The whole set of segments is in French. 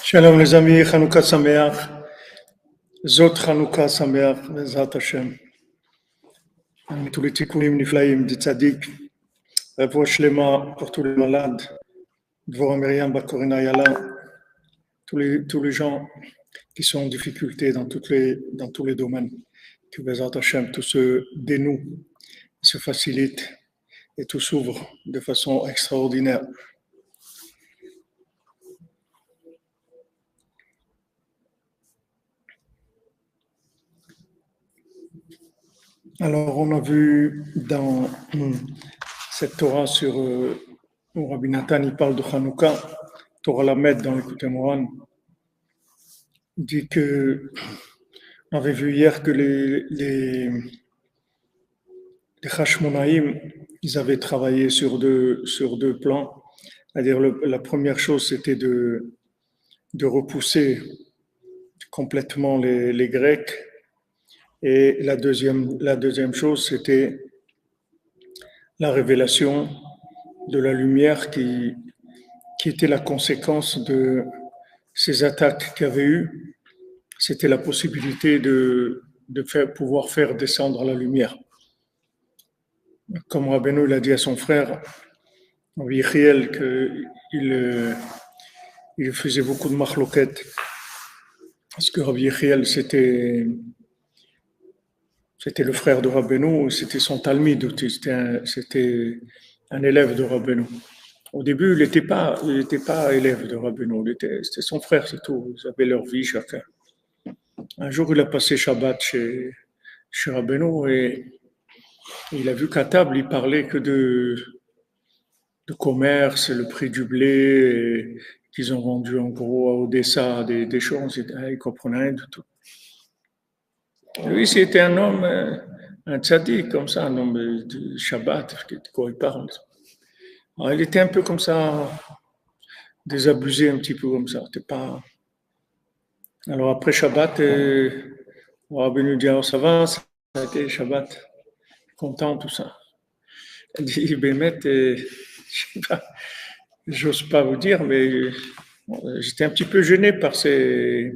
Shalom les amis, Chanukah Sameach, Zot Chanukah Sameach, Bezrat Hashem. Tous les tikkunim niflaim du tzaddik, Refoua Shlema pour tous les malades, Dvorah Miriam Bakorina Yala, tous les gens qui sont en difficulté dans tous les domaines, que Bezrat Hashem, tout se dénoue, se facilite et tout s'ouvre de façon extraordinaire. Alors, on a vu dans cette Torah où Rabbi Nathan il parle de Hanouka, Torah Lamed dans l'écoute Moran, il dit que on avait vu hier que les Hashmonaïm, ils avaient travaillé sur deux plans. C'est-à-dire la première chose, c'était de repousser complètement les Grecs. Et la deuxième chose, c'était la révélation de la lumière qui était la conséquence de ces attaques qu'il y avait eu. C'était la possibilité de pouvoir faire descendre la lumière. Comme Rabbeinu l'a dit à son frère, Rabbi Yechiel, qu'il faisait beaucoup de machloket. Parce que Rabbi Yechiel, c'était le frère de Rabbeinu, c'était son talmid, c'était un élève de Rabbeinu. Au début, il n'était pas élève de Rabbeinu, c'était son frère, c'est tout. Ils avaient leur vie chacun. Un jour, il a passé Shabbat chez Rabbeinu et il a vu qu'à table, il parlait que de commerce, le prix du blé, qu'ils ont vendu en gros à Odessa, des choses, il ne comprenait rien du tout. Lui, c'était un homme, un tzaddik, comme ça, un homme de Shabbat, de quoi il parle. Alors, il était un peu comme ça, désabusé un petit peu comme ça. Pas... Alors après Shabbat, on va venir dire, ça va, ça a été Shabbat, content, tout ça. Il dit, Bémet, je sais pas, j'ose pas vous dire, mais j'étais un petit peu gêné par ces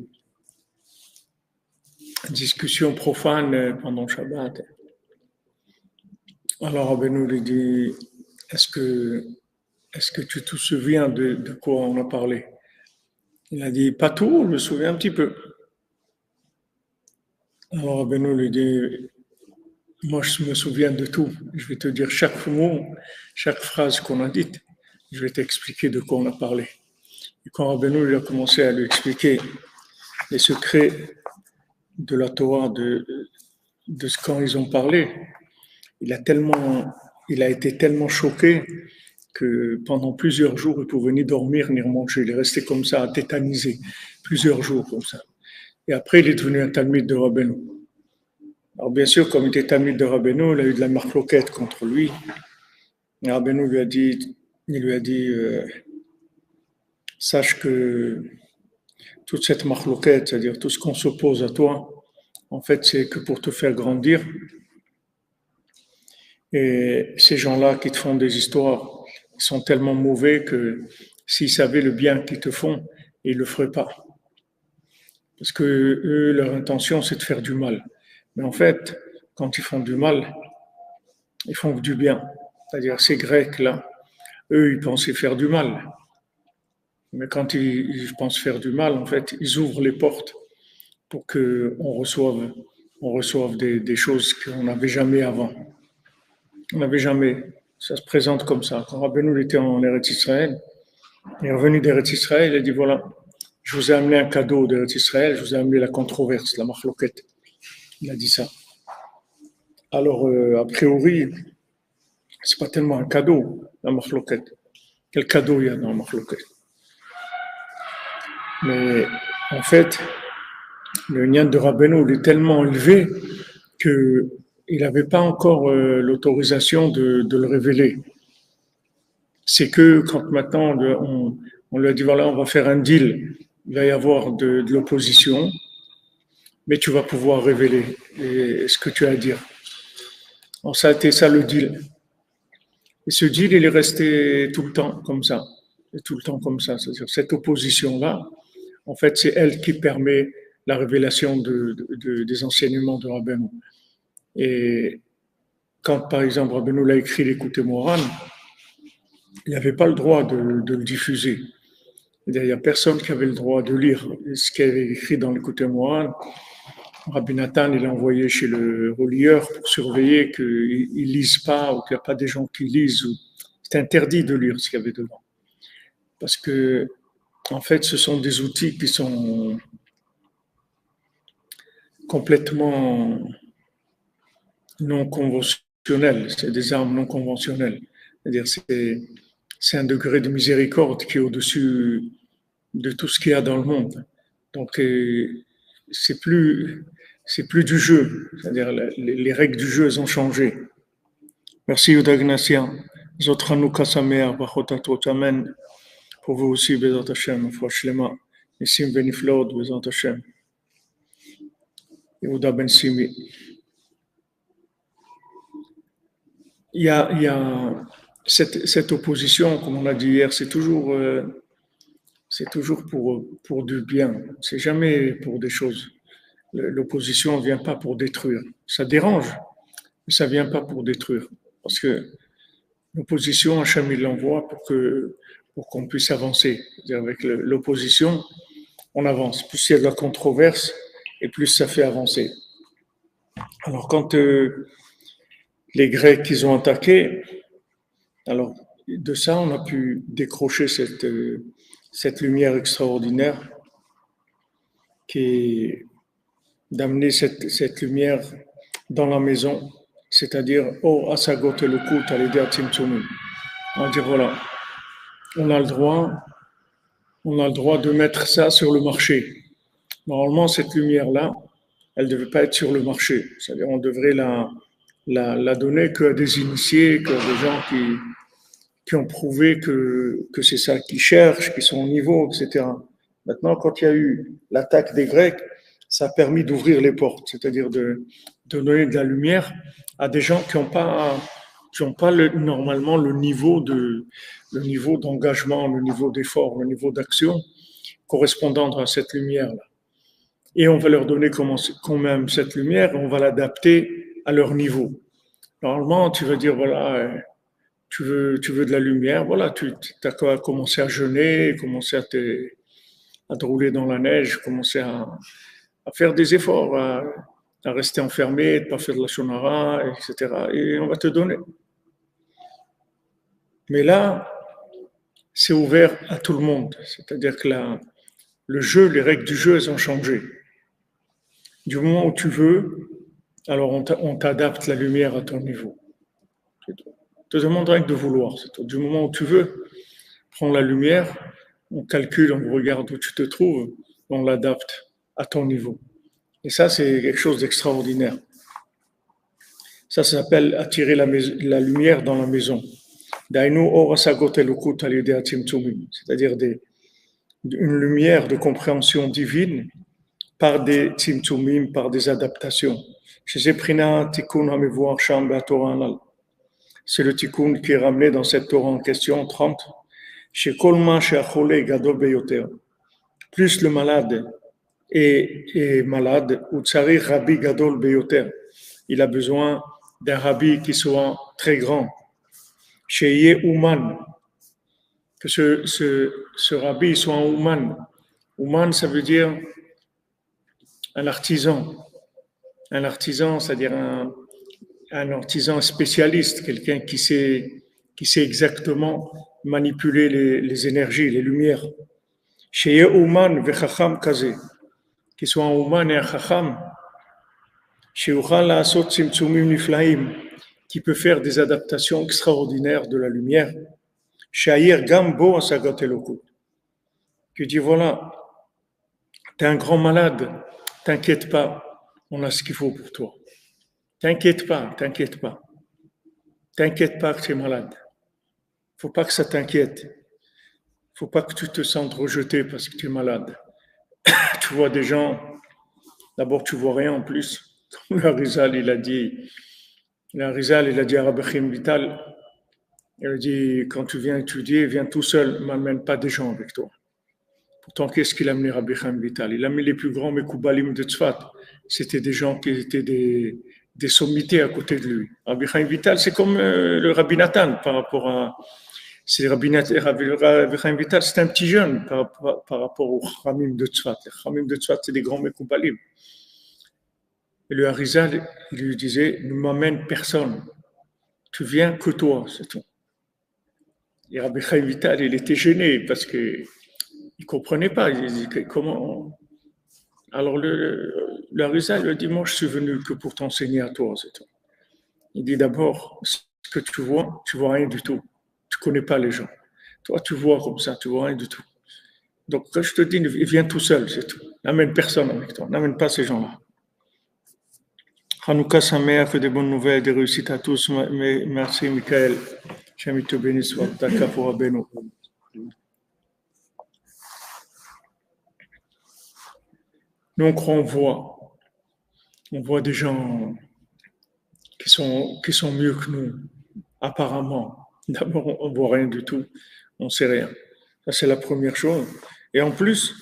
discussions profanes pendant Shabbat. Alors Rabbeinu lui dit, est-ce que tu te souviens de quoi on a parlé? Il a dit, pas tout, je me souviens un petit peu. Alors Rabbeinu lui dit, moi je me souviens de tout. Je vais te dire chaque mot, chaque phrase qu'on a dite. Je vais t'expliquer de quoi on a parlé. Et quand Rabbeinu lui a commencé à lui expliquer les secrets de la Torah, de ce quand ils ont parlé, il a été tellement choqué que pendant plusieurs jours, il ne pouvait ni dormir ni manger. Il est resté comme ça, tétanisé, plusieurs jours comme ça. Et après, il est devenu un talmid de Rabbeinu. Alors bien sûr, comme il était talmid de Rabbeinu, il a eu de la marloquette contre lui. Et Rabbeinu lui a dit, sache que toute cette marloquette, c'est-à-dire tout ce qu'on s'oppose à toi, en fait, c'est que pour te faire grandir. Et ces gens-là qui te font des histoires, ils sont tellement mauvais que s'ils savaient le bien qu'ils te font, ils ne le feraient pas. Parce que eux, leur intention, c'est de faire du mal. Mais en fait, quand ils font du mal, ils font du bien. C'est-à-dire, ces Grecs-là, eux, ils pensaient faire du mal. Mais quand ils pensent faire du mal, en fait, ils ouvrent les portes pour qu'on reçoive des choses qu'on n'avait jamais avant. On n'avait jamais. Ça se présente comme ça. Quand Rabbeinu était en Eretz Israël, il est revenu d'Eretz Israël, il a dit voilà, je vous ai amené un cadeau d'Eretz Israël, je vous ai amené la controverse, la machloquette. Il a dit ça. Alors, a priori, c'est pas tellement un cadeau, la marloquette. Quel cadeau il y a dans la marloquette? Mais en fait, le nian de Rabbeinu il est tellement élevé qu'il n'avait pas encore l'autorisation de le révéler. C'est que quand maintenant on lui a dit voilà, on va faire un deal, il va y avoir de l'opposition, mais tu vas pouvoir révéler ce que tu as à dire. Alors ça a été ça le deal. Et ce deal, il est resté tout le temps comme ça. Et tout le temps comme ça. C'est-à-dire cette opposition-là, en fait, c'est elle qui permet la révélation des enseignements de Rabbeinu. Et quand, par exemple, Rabbeinu l'a écrit l'Écoute Moran, il n'avait pas le droit de le diffuser. Il n'y a personne qui avait le droit de lire ce qu'il avait écrit dans l'Écoute Moran. Rabbi Nathan, il l'a envoyé chez le relieur pour surveiller qu'ils ne lisent pas ou qu'il n'y a pas des gens qui lisent. C'est interdit de lire ce qu'il y avait dedans. Parce que, en fait, ce sont des outils qui sont complètement non conventionnels. C'est des armes non conventionnelles. C'est-à-dire, c'est un degré de miséricorde qui est au-dessus de tout ce qu'il y a dans le monde. Donc, c'est plus du jeu. C'est-à-dire, les règles du jeu, elles ont changé. Merci, Yuda Gnassia. Zotranouka Samer, Bachotatot, Amen. Pour vous aussi, Bezat Hashem, Foi Shlema. Nissim Beniflod, Bezat Hashem. Yehuda Ben Simi. Il y a cette opposition, comme on l'a dit hier, c'est toujours pour du bien. C'est jamais pour des choses. L'opposition ne vient pas pour détruire. Ça dérange, mais ça ne vient pas pour détruire. Parce que l'opposition, Hachem, il l'envoie pour qu'on puisse avancer. Avec l'opposition, on avance. Plus il y a de la controverse, et plus ça fait avancer. Alors, quand les Grecs, ils ont attaqué, alors de ça, on a pu décrocher cette lumière extraordinaire qui est d'amener cette lumière dans la maison, c'est-à-dire oh asagot elokut alidei tzimtzumim. On va dire voilà, on a le droit de mettre ça sur le marché. Normalement, cette lumière-là, elle ne devait pas être sur le marché. C'est-à-dire on devrait la donner qu'à des initiés, qu'à des gens qui ont prouvé que c'est ça qu'ils cherchent, qui sont au niveau, etc. Maintenant, quand il y a eu l'attaque des Grecs, ça a permis d'ouvrir les portes, c'est-à-dire de donner de la lumière à des gens qui n'ont pas normalement le niveau d'engagement, le niveau d'effort, le niveau d'action correspondant à cette lumière-là. Et on va leur donner quand même cette lumière, on va l'adapter à leur niveau. Normalement, tu vas dire, voilà, tu veux de la lumière, voilà, tu as commencé à jeûner, commencer à te rouler dans la neige, commencer à faire des efforts, à rester enfermé, de ne pas faire de la shonara, etc. Et on va te donner. Mais là, c'est ouvert à tout le monde. C'est-à-dire que le jeu, les règles du jeu, elles ont changé. Du moment où tu veux, alors on t'adapte la lumière à ton niveau. Je te demande rien que de vouloir. Du moment où tu veux, prends la lumière, on calcule, on regarde où tu te trouves, on l'adapte à ton niveau. Et ça, c'est quelque chose d'extraordinaire. Ça s'appelle attirer la lumière dans la maison. C'est-à-dire une lumière de compréhension divine par des tzimtzumim, par des adaptations. C'est le tikkun qui est ramené dans cette Torah en question 30. Plus le malade est malade, il a besoin d'un rabbi qui soit très grand. Chez Ouman, que ce rabbi soit un Ouman. Ouman, ça veut dire un artisan. Un artisan, c'est-à-dire un artisan spécialiste, quelqu'un qui sait exactement manipuler les énergies, les lumières. Chez Ouman, vechacham kaze, qui soit un Ouman et un chacham, שיוכל לעשות צמצומים נפלאים, qui peut faire des adaptations extraordinaires de la lumière, שהעיר גם בו השגת אלוקות. Qui dit voilà, t'es un grand malade, t'inquiète pas, on a ce qu'il faut pour toi. T'inquiète pas, t'inquiète pas. T'inquiète pas que tu es malade. Faut pas que ça t'inquiète. Faut pas que tu te sentes rejeté parce que tu es malade. Tu vois des gens, d'abord tu vois rien en plus. Comme le Harizal, il a dit à Rabbi Chaim Vital, il a dit, quand tu viens étudier, viens tout seul, m'amène pas des gens avec toi. Pourtant, qu'est-ce qu'il a amené Rabbi Chaim Vital? Il a mis les plus grands Mekoubalim de Tzfat. C'était des gens qui étaient des sommités à côté de lui. Rabbi Chaim Vital, c'est comme le Rabbi Nathan par rapport à... C'est Rabbi Chaim Vital, c'est un petit jeune par rapport aux Khamim de Tzfat. Les Khamim de Tzfat, c'est des grands Mekoubalim. Et le Harizal, il lui disait, ne m'amène personne. Tu viens que toi, c'est tout. Et Rabbi Chaim Vital, il était gêné parce qu'il ne comprenait pas. Il dit, comment... Alors le Harizal lui a dit, moi je suis venu que pour t'enseigner à toi, c'est tout. Il dit d'abord, ce que tu vois rien du tout. Tu ne connais pas les gens. Toi, tu vois comme ça, tu vois rien du tout. Donc, quand je te dis, viens tout seul, c'est tout. N'amène personne avec toi. N'amène pas ces gens-là. Hanouka Sameach, que des bonnes nouvelles, des réussites à tous. Merci, Michael. J'aime te bénisse, soit ta pour Abeno. Donc, on voit des gens qui sont mieux que nous, apparemment. D'abord, on ne voit rien du tout. On ne sait rien. Ça, c'est la première chose. Et en plus,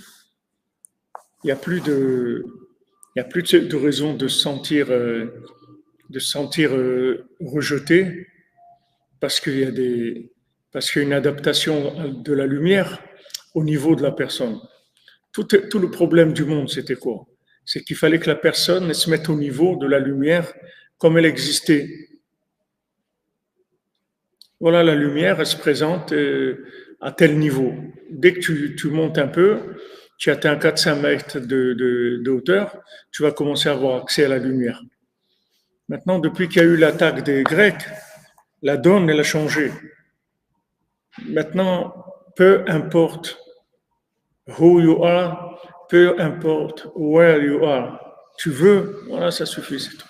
il n'y a plus de raison de se sentir rejeté parce qu'il y a une adaptation de la lumière au niveau de la personne. Tout le problème du monde, c'était quoi? C'est qu'il fallait que la personne se mette au niveau de la lumière comme elle existait. Voilà, la lumière, elle se présente à tel niveau. Dès que tu montes un peu, tu atteins 4-5 mètres de hauteur, tu vas commencer à avoir accès à la lumière. Maintenant, depuis qu'il y a eu l'attaque des Grecs, la donne, elle a changé. Maintenant, peu importe who you are, peu importe where you are, tu veux, voilà, ça suffit, c'est tout.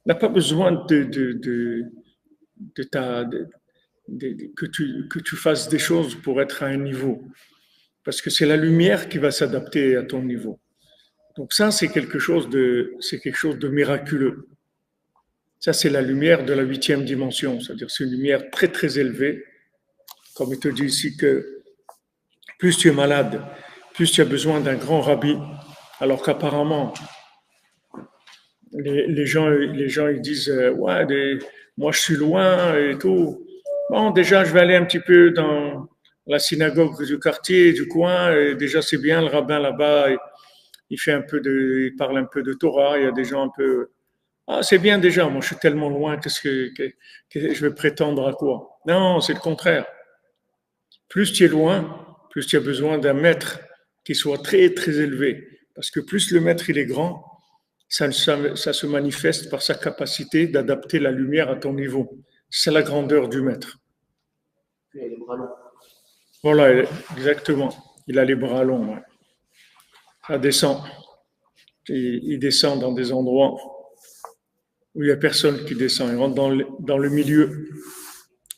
On n'a pas besoin que tu fasses des choses pour être à un niveau. Parce que c'est la lumière qui va s'adapter à ton niveau. Donc ça, c'est quelque chose de miraculeux. Ça, c'est la lumière de la 8e dimension. C'est-à-dire, c'est une lumière très, très élevée. Comme il te dit ici que plus tu es malade, plus tu as besoin d'un grand rabbi. Alors qu'apparemment, les gens ils disent ouais, moi je suis loin et tout. Bon, déjà je vais aller un petit peu dans la synagogue du quartier, du coin. Et déjà c'est bien, le rabbin là-bas, il parle un peu de Torah. Il y a des gens un peu. Ah, c'est bien déjà. Moi je suis tellement loin, que je vais prétendre à quoi? Non, c'est le contraire. Plus tu es loin, plus tu as besoin d'un maître qui soit très très élevé. Parce que plus le maître il est grand, ça se manifeste par sa capacité d'adapter la lumière à ton niveau. C'est la grandeur du maître. Il a les bras longs. Voilà, exactement. Il a les bras longs. Ouais. Ça descend. Il descend dans des endroits où il n'y a personne qui descend. Il rentre dans le milieu,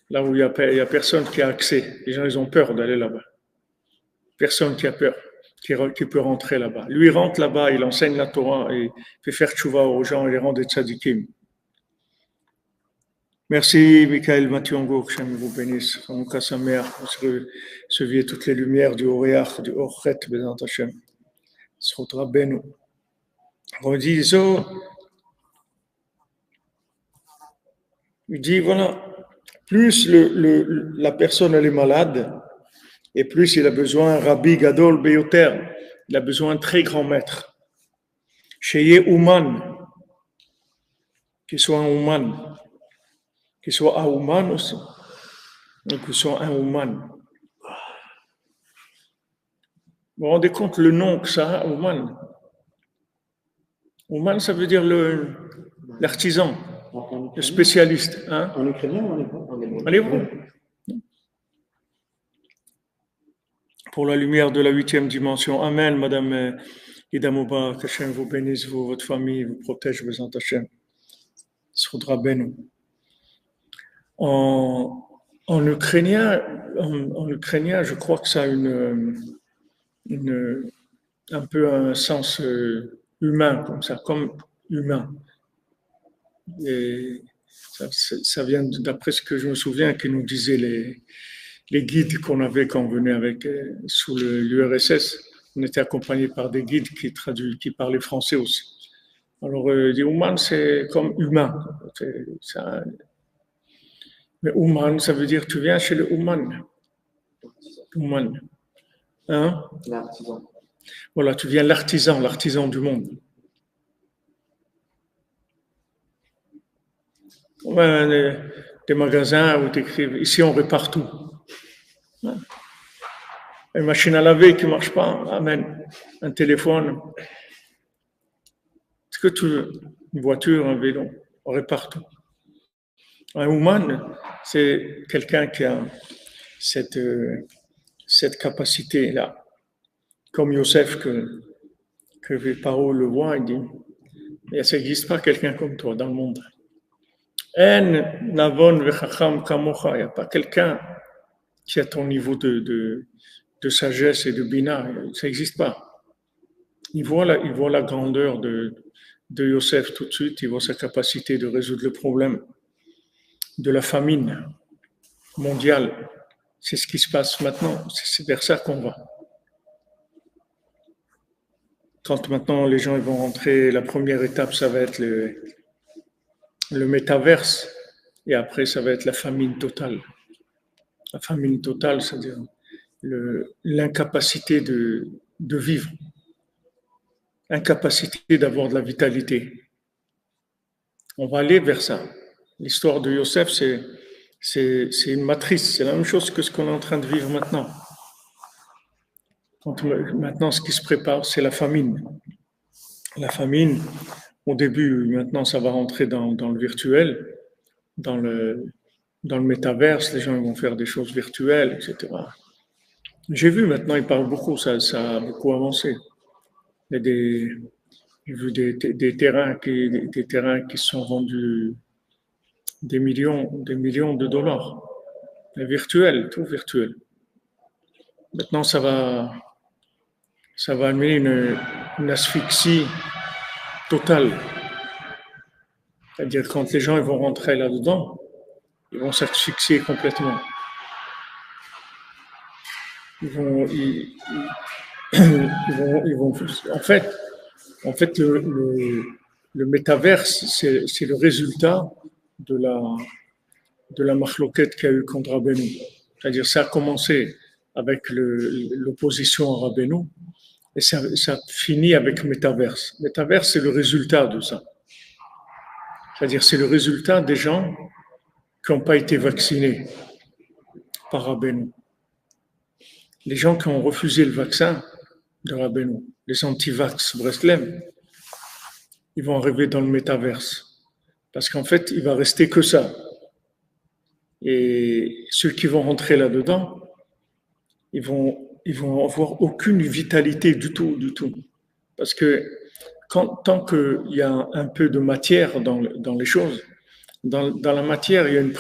là où il y a personne qui a accès. Les gens, ils ont peur d'aller là-bas. Personne qui a peur, qui peut rentrer là-bas. Lui, il rentre là-bas, il enseigne la Torah et fait faire tchouva aux gens et les rend des tzadikim. Merci, Michael Mathieu-Ango, que Shem vous bénisse. Hanouka Sameach, se vie toutes les lumières du Oréach, du Orchet, Bézant Hashem. Srotra Benu. On dit, il dit, voilà, plus la personne elle est malade, et plus il a besoin, Rabbi Gadol Beyoter, il a besoin de très grands maîtres. Sheye Ouman, qu'il soit un Ouman, qu'il soit un Ouman aussi, donc qu'il soit un Ouman. Vous vous rendez compte le nom que ça a, Ouman? Ouman, ça veut dire l'artisan, le spécialiste. Hein? En ukrainien ou en hébreu? En hébreu. Pour la lumière de la 8e dimension. Amen, Madame Ida Mouba, que Hachem vous bénisse, vous, votre famille, vous protège, vous en Hachem. Soudra Benu. En ukrainien, je crois que ça a un peu un sens humain, comme ça, comme humain. Et ça vient d'après ce que je me souviens, qui nous disaient les guides qu'on avait quand on venait sous l'URSS. On était accompagnés par des guides qui parlaient français aussi. Alors, dit Ouman, c'est comme humain. Mais Ouman, ça veut dire tu viens chez le Ouman. Ouman. Hein? L'artisan. Voilà, tu viens l'artisan du monde. Ouais, des magasins où tu écris, ici on répare tout. Une machine à laver qui ne marche pas, amen. Un téléphone. Ce que tu veux, une voiture, un vélo, on répare tout. Un humain, c'est quelqu'un qui a cette capacité-là. Comme Yosef, que Paro le voit, il dit, ça n'existe pas quelqu'un comme toi dans le monde. Il n'y a pas quelqu'un qui a ton niveau de sagesse et de bina, ça n'existe pas. Il voit la grandeur de Yosef tout de suite, il voit sa capacité de résoudre le problème de la famine mondiale. C'est ce qui se passe maintenant, c'est vers ça qu'on va. Quand maintenant les gens ils vont rentrer, la première étape, ça va être le métaverse, et après ça va être la famine totale. La famine totale, c'est-à-dire l'incapacité de vivre, incapacité d'avoir de la vitalité. On va aller vers ça. L'histoire de Yosef, c'est une matrice, c'est la même chose que ce qu'on est en train de vivre maintenant. Maintenant, ce qui se prépare, c'est la famine. La famine, au début, maintenant, ça va rentrer dans le virtuel, dans le métaverse, les gens vont faire des choses virtuelles, etc. J'ai vu maintenant, ils parlent beaucoup, ça a beaucoup avancé. Il y a j'ai vu des terrains qui sont vendus des millions de dollars. Virtuel, tout virtuel. Maintenant, ça va amener une asphyxie totale. C'est-à-dire quand les gens ils vont rentrer là-dedans, ils vont s'asphyxier complètement. Ils vont. En fait, le métaverse, c'est le résultat de la machloquette qu'il y a eu contre Rabbeinu. C'est-à-dire, ça a commencé avec l'opposition à Rabbeinu et ça finit avec métaverse. Métaverse, c'est le résultat de ça. C'est-à-dire, c'est le résultat des gens qui n'ont pas été vaccinés par Rabbeinu. Les gens qui ont refusé le vaccin de Rabbeinu, les anti-vax Breslem, ils vont arriver dans le métaverse. Parce qu'en fait, il va rester que ça. Et ceux qui vont rentrer là-dedans, ils vont avoir aucune vitalité du tout. Parce que tant qu'il y a un peu de matière dans les choses, dans la matière, il y a une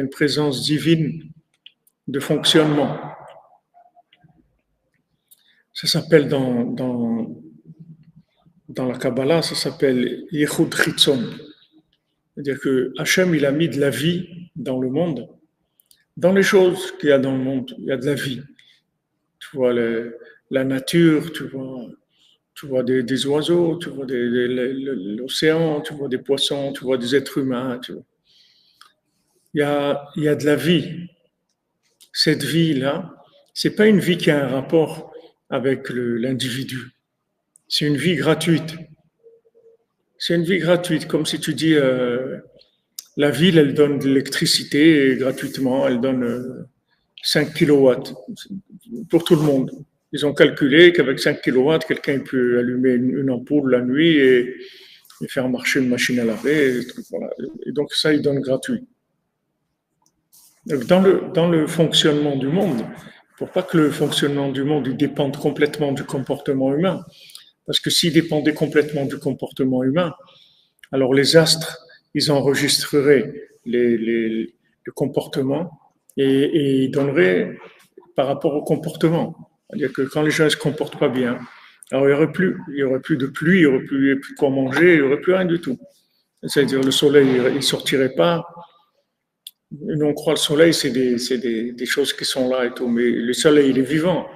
présence divine de fonctionnement. Ça s'appelle dans la Kabbalah, ça s'appelle Yechud Chitzon. C'est-à-dire que Hachem, il a mis de la vie dans le monde. Dans les choses qu'il y a dans le monde, il y a de la vie. Tu vois la nature, tu vois des oiseaux, tu vois l'océan, tu vois des poissons, tu vois des êtres humains. Il y a de la vie. Cette vie-là, c'est pas une vie qui a un rapport avec l'individu. C'est une vie gratuite. C'est une vie gratuite, comme si tu dis la ville, elle donne de l'électricité gratuitement, elle donne 5 kilowatts pour tout le monde. Ils ont calculé qu'avec 5 kilowatts, quelqu'un peut allumer une ampoule la nuit et faire marcher une machine à laver. Voilà. Et donc ça, ils donnent gratuit. Donc dans le fonctionnement du monde, pour pas que le fonctionnement du monde il dépende complètement du comportement humain, parce que s'il dépendait complètement du comportement humain, alors les astres, ils enregistreraient le comportement et ils donneraient par rapport au comportement. C'est-à-dire que quand les gens ne se comportent pas bien, alors il y aurait plus de pluie, il n'y aurait plus de quoi manger, il n'y aurait plus rien du tout. C'est-à-dire le soleil, il ne sortirait pas. Nous, on croit le soleil, c'est des choses qui sont là et tout, mais le soleil, il est vivant.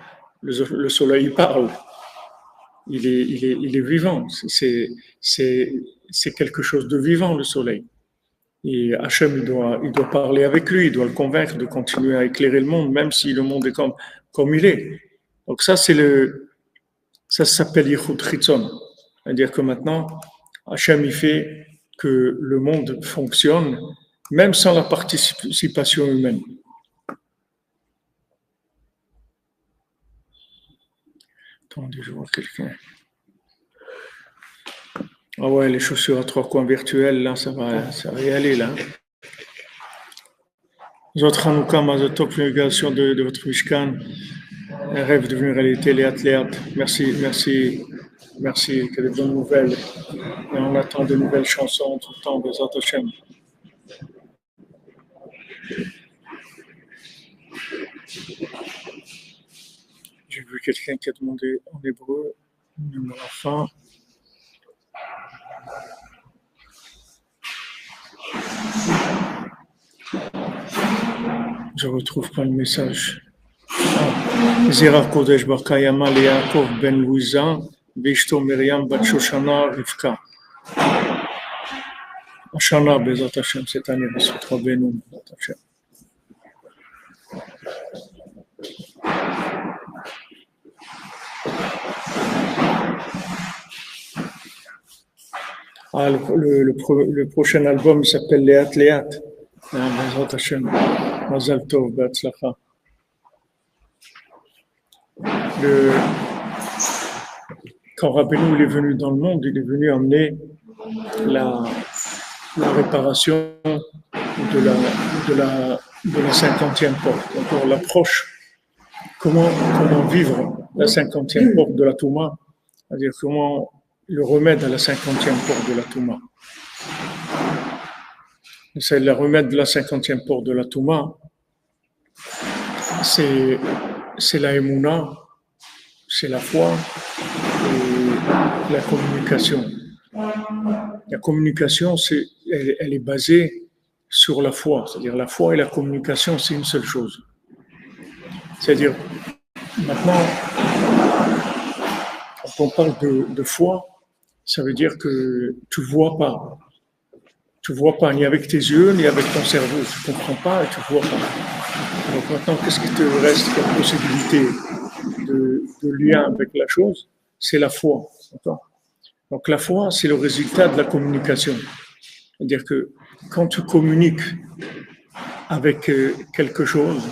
Le soleil, il parle. Il est vivant. C'est quelque chose de vivant, le soleil. Et Hachem, il doit parler avec lui, il doit le convaincre de continuer à éclairer le monde, même si le monde est comme il est. Donc ça s'appelle Yichud Chitzon. C'est-à-dire que maintenant, Hachem, il fait que le monde fonctionne, même sans la participation humaine. Attendez, je vois quelqu'un. Ah ouais, les chaussures à 3 coins virtuelles, là, ça va y aller, là. Zot Hanouka, Mazotov, l'inauguration de votre Mishkan. Un rêve devenu réalité, les athlètes. Merci, que de bonnes nouvelles. Et on attend de nouvelles chansons tout le temps, Bezat Hashem. J'ai vu quelqu'un qui a demandé en hébreu, numéro fin. Je ne retrouve pas le message. Zera Kodesh Barkayama Yaakov Ben Louisa, Bishto Miriam Bat Shoshana Rivka. Ashana Bezat Hashem cette année, Bessotra Benoum Bezat Hashem. Ah, le prochain album s'appelle Léat Léat. Bezat Hashem. Mazal Tov, Be'atzlacha. Quand Rabbeinu est venu dans le monde, il est venu emmener la réparation de la 50e porte. Donc on l'approche. Comment vivre la 50e porte de la Touma, c'est-à-dire comment le remède à la 50e porte de la Touma. C'est le remède de la 50e porte de la Touma, c'est la Emouna, c'est la foi et la communication. La communication, elle est basée sur la foi, c'est-à-dire la foi et la communication, c'est une seule chose. C'est-à-dire, maintenant, quand on parle de foi, ça veut dire que tu ne vois pas. Tu ne vois pas ni avec tes yeux, ni avec ton cerveau. Tu ne comprends pas et tu ne vois pas. Donc maintenant, qu'est-ce qui te reste comme possibilité de lien avec la chose? C'est la foi. D'accord? Donc la foi, c'est le résultat de la communication. C'est-à-dire que quand tu communiques avec quelque chose,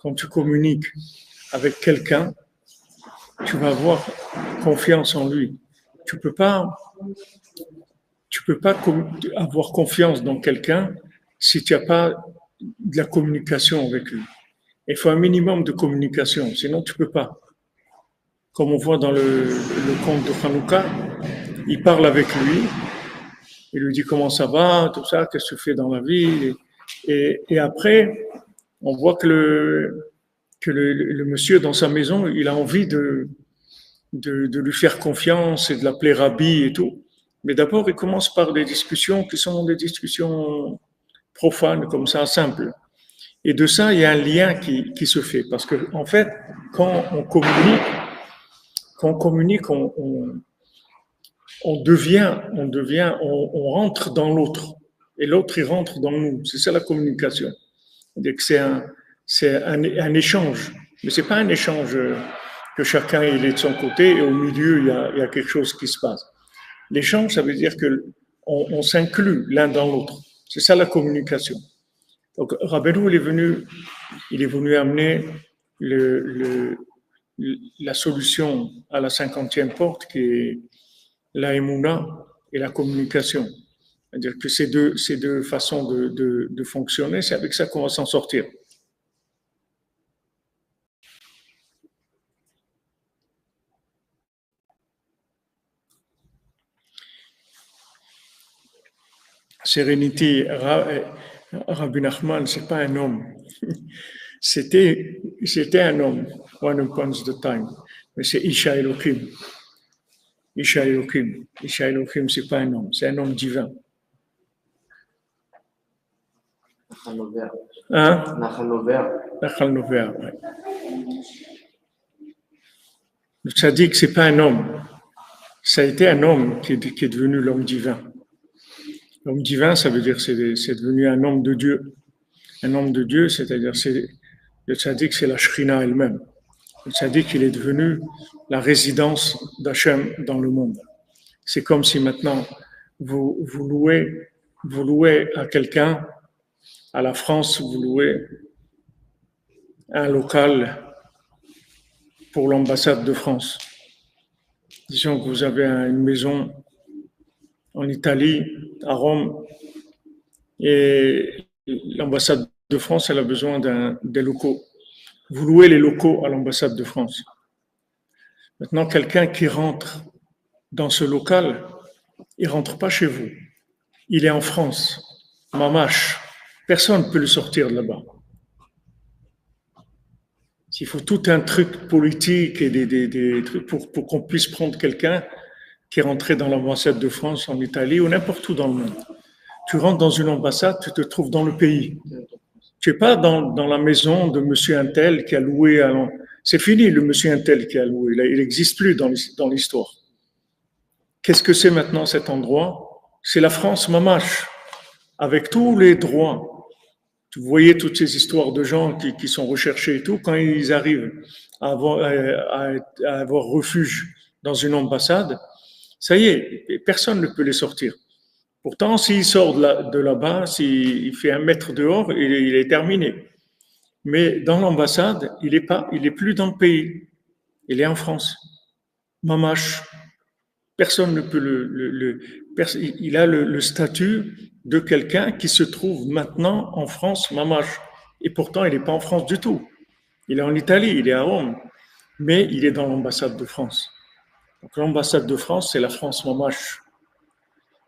quand tu communiques avec quelqu'un, tu vas avoir confiance en lui. Tu peux pas avoir confiance dans quelqu'un si tu n'as pas de la communication avec lui. Il faut un minimum de communication, sinon tu peux pas. Comme on voit dans le conte de Hanouka, il parle avec lui, il lui dit comment ça va, tout ça, qu'est-ce que tu fais dans la vie, et après, on voit que le monsieur dans sa maison, il a envie de lui faire confiance et de l'appeler Rabbi et tout. Mais d'abord, il commence par des discussions qui sont des discussions profanes, comme ça, simples. Et de ça, il y a un lien qui se fait. Parce que, en fait, quand on communique, on rentre dans l'autre. Et l'autre, il rentre dans nous. C'est ça la communication. C'est-à-dire que c'est un échange. Mais c'est pas un échange que chacun il est de son côté et au milieu, il y a quelque chose qui se passe. L'échange, ça veut dire qu'on s'inclut l'un dans l'autre. C'est ça la communication. Donc, Rabbeinu, il est venu amener la solution à la 50e porte qui est la émouna et la communication. C'est-à-dire que ces deux façons de fonctionner, c'est avec ça qu'on va s'en sortir. Sérénité, Rabbi Nachman, c'est pas un homme. C'était un homme, one upon the time, mais c'est Isha Elohim. Isha Elohim. Isha Elohim, c'est pas un homme, c'est un homme divin. Hein? Nachal Nover, ouais. Le tzaddik, c'est pas un homme. Ça a été un homme qui est devenu l'homme divin. L'homme divin, ça veut dire c'est devenu un homme de Dieu. Un homme de Dieu, c'est-à-dire le tzaddik, c'est la Shrina elle-même. Le tzaddik, il est devenu la résidence d'Hachem dans le monde. C'est comme si maintenant vous louez à quelqu'un, à la France, vous louez un local pour l'ambassade de France. Disons que vous avez une maison en Italie, à Rome, et l'ambassade de France, elle a besoin des locaux. Vous louez les locaux à l'ambassade de France. Maintenant, quelqu'un qui rentre dans ce local, il ne rentre pas chez vous. Il est en France, mamache. Personne ne peut le sortir de là-bas. Il faut tout un truc politique et des trucs pour qu'on puisse prendre quelqu'un qui est rentré dans l'ambassade de France en Italie ou n'importe où dans le monde. Tu rentres dans une ambassade, tu te trouves dans le pays. Tu n'es pas dans la maison de monsieur Untel qui a loué. C'est fini le monsieur Untel qui a loué. Il n'existe plus dans l'histoire. Qu'est-ce que c'est maintenant cet endroit? C'est la France mamache, avec tous les droits. Vous voyez toutes ces histoires de gens qui sont recherchés et tout, quand ils arrivent à avoir refuge dans une ambassade, ça y est, personne ne peut les sortir. Pourtant, s'il sort de là-bas, s'il fait 1 mètre dehors, il est terminé. Mais dans l'ambassade, il est plus dans le pays. Il est en France. Mamache. Personne ne peut il a le statut de quelqu'un qui se trouve maintenant en France, mamache. Et pourtant, il n'est pas en France du tout. Il est en Italie, il est à Rome. Mais il est dans l'ambassade de France. Donc l'ambassade de France, c'est la France mamache.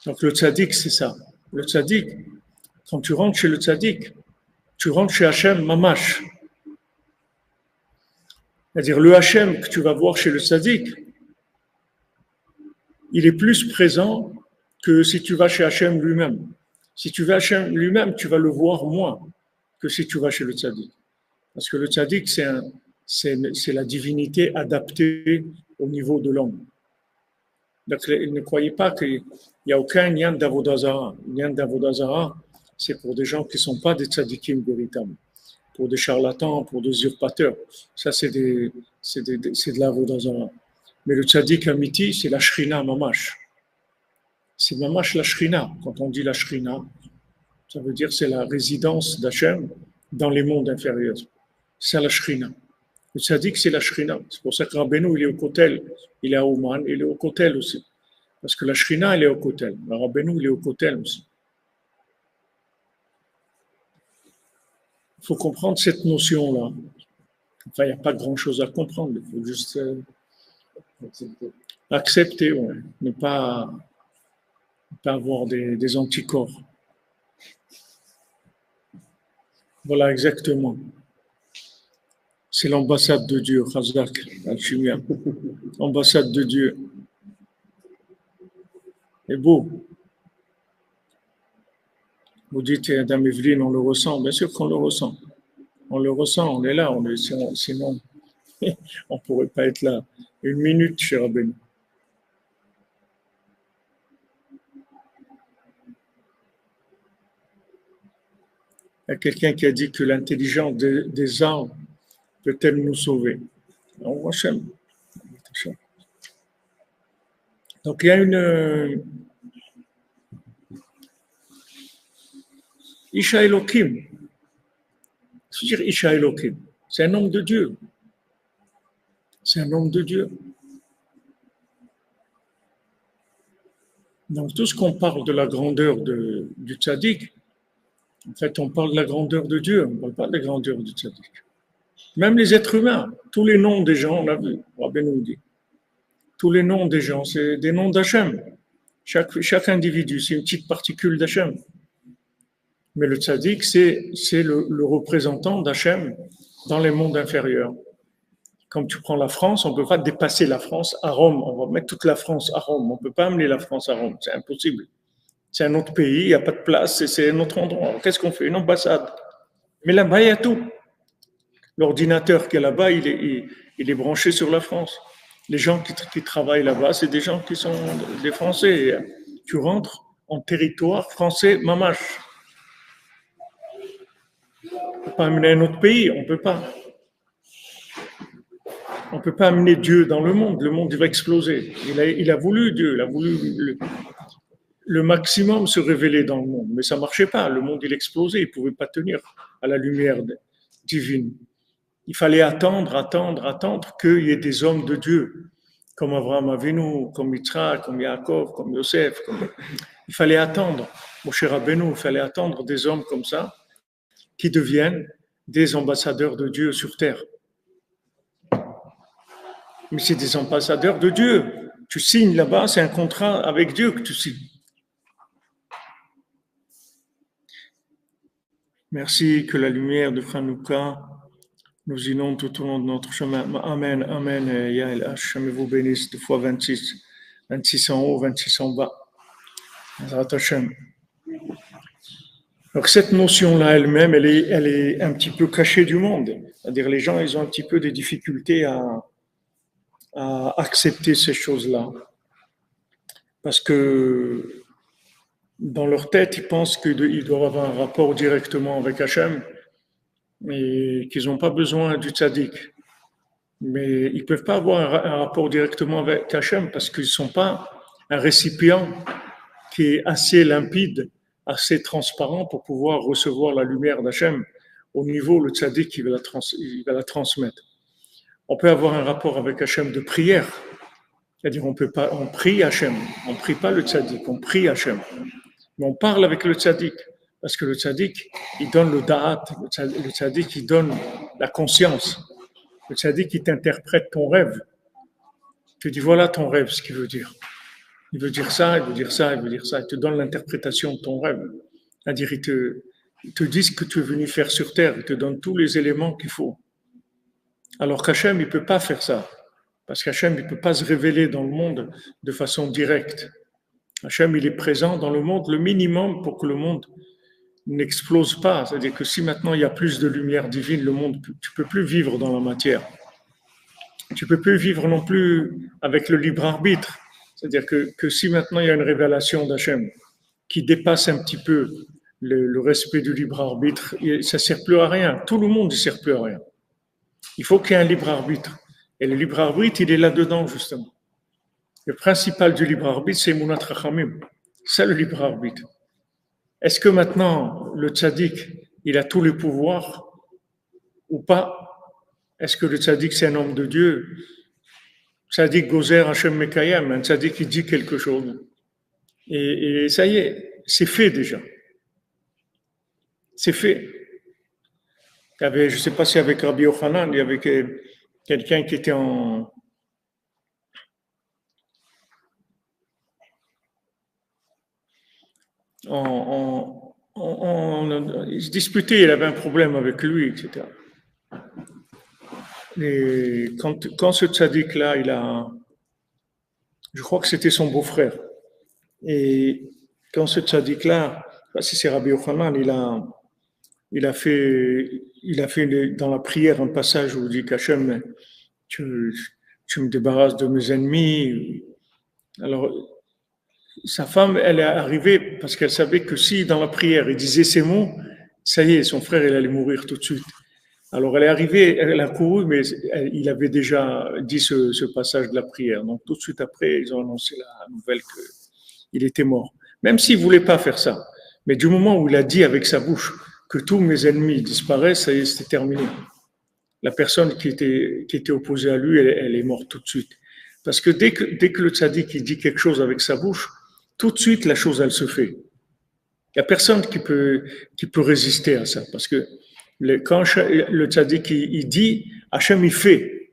Donc le tzaddik, c'est ça. Le tzaddik, quand tu rentres chez le tzaddik, tu rentres chez Hachem mamache. C'est-à-dire le Hachem que tu vas voir chez le tzaddik, il est plus présent que si tu vas chez Hachem lui-même. Si tu vas chez Hachem lui-même, tu vas le voir moins que si tu vas chez le tzaddik. Parce que le tzaddik, c'est la divinité adaptée au niveau de l'homme. Donc, ne croyez pas qu'il n'y a aucun lien d'Avodazara. Le lien d'Avodazara, c'est pour des gens qui ne sont pas des tzaddikim véritables, pour des charlatans, pour des usurpateurs. Ça, c'est de l'Avodazara. Mais le tzaddik amiti, c'est la shrina mamash. C'est mamash la shrina. Quand on dit la shrina, ça veut dire c'est la résidence d'Hachem dans les mondes inférieurs. C'est la shrina. Le tzaddik, c'est la shrina. C'est pour ça que Rabbeinu, il est au kotel. Il est à Ouman, il est au kotel aussi. Parce que la shrina, elle est au kotel. Le Rabbeinu, il est au kotel aussi. Il faut comprendre cette notion-là. Enfin, il n'y a pas grand-chose à comprendre. Il faut juste accepter, ouais. Ne pas avoir des anticorps. Voilà, exactement. C'est l'ambassade de Dieu, Khazak, Al-Shimia. Ambassade de Dieu. C'est beau. Vous dites, Dame Evelyne, on le ressent. Bien sûr qu'on le ressent. On le ressent, on est là. Sinon, on ne pourrait pas être là. 1 minute, cher Rabbeinu. Il y a quelqu'un qui a dit que l'intelligence des arbres peut-elle nous sauver. Donc il y a une Isha Elohim. C'est-à-dire Isha Elohim. C'est un homme de Dieu. C'est un homme de Dieu. Donc tout ce qu'on parle de la grandeur du tzaddik, en fait on parle de la grandeur de Dieu, on ne parle pas de la grandeur du tzaddik. Même les êtres humains, tous les noms des gens, on a vu, Rabbi nous dit, tous les noms des gens, c'est des noms d'Hachem. Chaque individu, c'est une petite particule d'Hachem. Mais le tzaddik, c'est le représentant d'Hachem dans les mondes inférieurs. Comme tu prends la France, on ne peut pas dépasser la France à Rome. On va mettre toute la France à Rome. On ne peut pas amener la France à Rome. C'est impossible. C'est un autre pays, il n'y a pas de place, c'est un autre endroit. Qu'est-ce qu'on fait? Une ambassade. Mais là-bas, il y a tout. L'ordinateur qui est là-bas, il est branché sur la France. Les gens qui travaillent là-bas, c'est des gens qui sont des Français. Tu rentres en territoire français, mamache. On ne peut pas amener un autre pays, on ne peut pas. On ne peut pas amener Dieu dans le monde il va exploser. Il a voulu Dieu, il a voulu le maximum se révéler dans le monde, mais ça ne marchait pas. Le monde, il explosait, il ne pouvait pas tenir à la lumière divine. Il fallait attendre qu'il y ait des hommes de Dieu, comme Abraham Avinu, comme Yitzhak, comme Yaakov, comme Yosef. Il fallait attendre, Moshe Rabbeinu, il fallait attendre des hommes comme ça, qui deviennent des ambassadeurs de Dieu sur terre. Mais c'est des ambassadeurs de Dieu. Tu signes là-bas, c'est un contrat avec Dieu que tu signes. Merci que la lumière de Hanouka nous inonde tout au long de notre chemin. Amen, amen. Yael H, vous bénisse 2 fois 26. 26 en haut, 26 en bas. Donc cette notion-là elle-même, elle est un petit peu cachée du monde. C'est-à-dire les gens, ils ont un petit peu des difficultés à accepter ces choses-là. Parce que dans leur tête, ils pensent qu'ils doivent avoir un rapport directement avec Hachem et qu'ils n'ont pas besoin du tzaddik. Mais ils ne peuvent pas avoir un rapport directement avec Hachem parce qu'ils ne sont pas un récipient qui est assez limpide, assez transparent pour pouvoir recevoir la lumière d'Hachem au niveau où le tzaddik il va la transmettre. On peut avoir un rapport avec Hachem de prière, c'est-à-dire on prie Hachem, on ne prie pas le tzaddik, on prie Hachem. Mais on parle avec le tzaddik, parce que le tzaddik, il donne le da'at, le tzaddik, il donne la conscience. Le tzaddik, il t'interprète ton rêve. Tu dis, voilà ton rêve, ce qu'il veut dire. Il veut dire ça, il veut dire ça, il veut dire ça. Il te donne l'interprétation de ton rêve. C'est-à-dire, il te dit ce que tu es venu faire sur terre. Il te donne tous les éléments qu'il faut. Alors qu'Hachem, il ne peut pas faire ça. Parce qu'Hachem, il ne peut pas se révéler dans le monde de façon directe. Hachem, il est présent dans le monde, le minimum pour que le monde n'explose pas. C'est-à-dire que si maintenant il y a plus de lumière divine, le monde, tu ne peux plus vivre dans la matière. Tu ne peux plus vivre non plus avec le libre arbitre. C'est-à-dire que si maintenant il y a une révélation d'Hachem qui dépasse un petit peu le respect du libre arbitre, ça ne sert plus à rien. Tout le monde ne sert plus à rien. Il faut qu'il y ait un libre arbitre. Et le libre arbitre, il est là-dedans, justement. Le principal du libre arbitre, c'est Emunat Chachamim. C'est le libre arbitre. Est-ce que maintenant, le tzaddik, il a tous les pouvoirs ou pas? Est-ce que le tzaddik, c'est un homme de Dieu? Tzaddik Gozer Hashem Mekayem, un tzaddik qui dit quelque chose. Et ça y est, c'est fait déjà. C'est fait. Je ne sais pas si avec Rabbi Yochanan, il y avait quelqu'un qui était il se disputait, il avait un problème avec lui, etc. Et quand ce tzaddik-là, je crois que c'était son beau-frère, et quand ce tzaddik-là, si c'est Rabbi Yochanan, il a fait dans la prière un passage où il dit qu'Hachem, tu me débarrasses de mes ennemis. Alors, sa femme, elle est arrivée parce qu'elle savait que si dans la prière il disait ces mots, ça y est, son frère il allait mourir tout de suite. Alors elle est arrivée, elle a couru, mais il avait déjà dit ce passage de la prière. Donc tout de suite après, ils ont annoncé la nouvelle qu'il était mort. Même s'il ne voulait pas faire ça. Mais du moment où il a dit avec sa bouche que tous mes ennemis disparaissent, ça y est, c'était terminé. la personne qui était opposée à lui, elle est morte tout de suite. Parce que dès que le tzaddik il dit quelque chose avec sa bouche, tout de suite la chose elle se fait. Il n'y a personne qui peut résister à ça. Parce que quand le tzaddik il dit, Hachem il fait.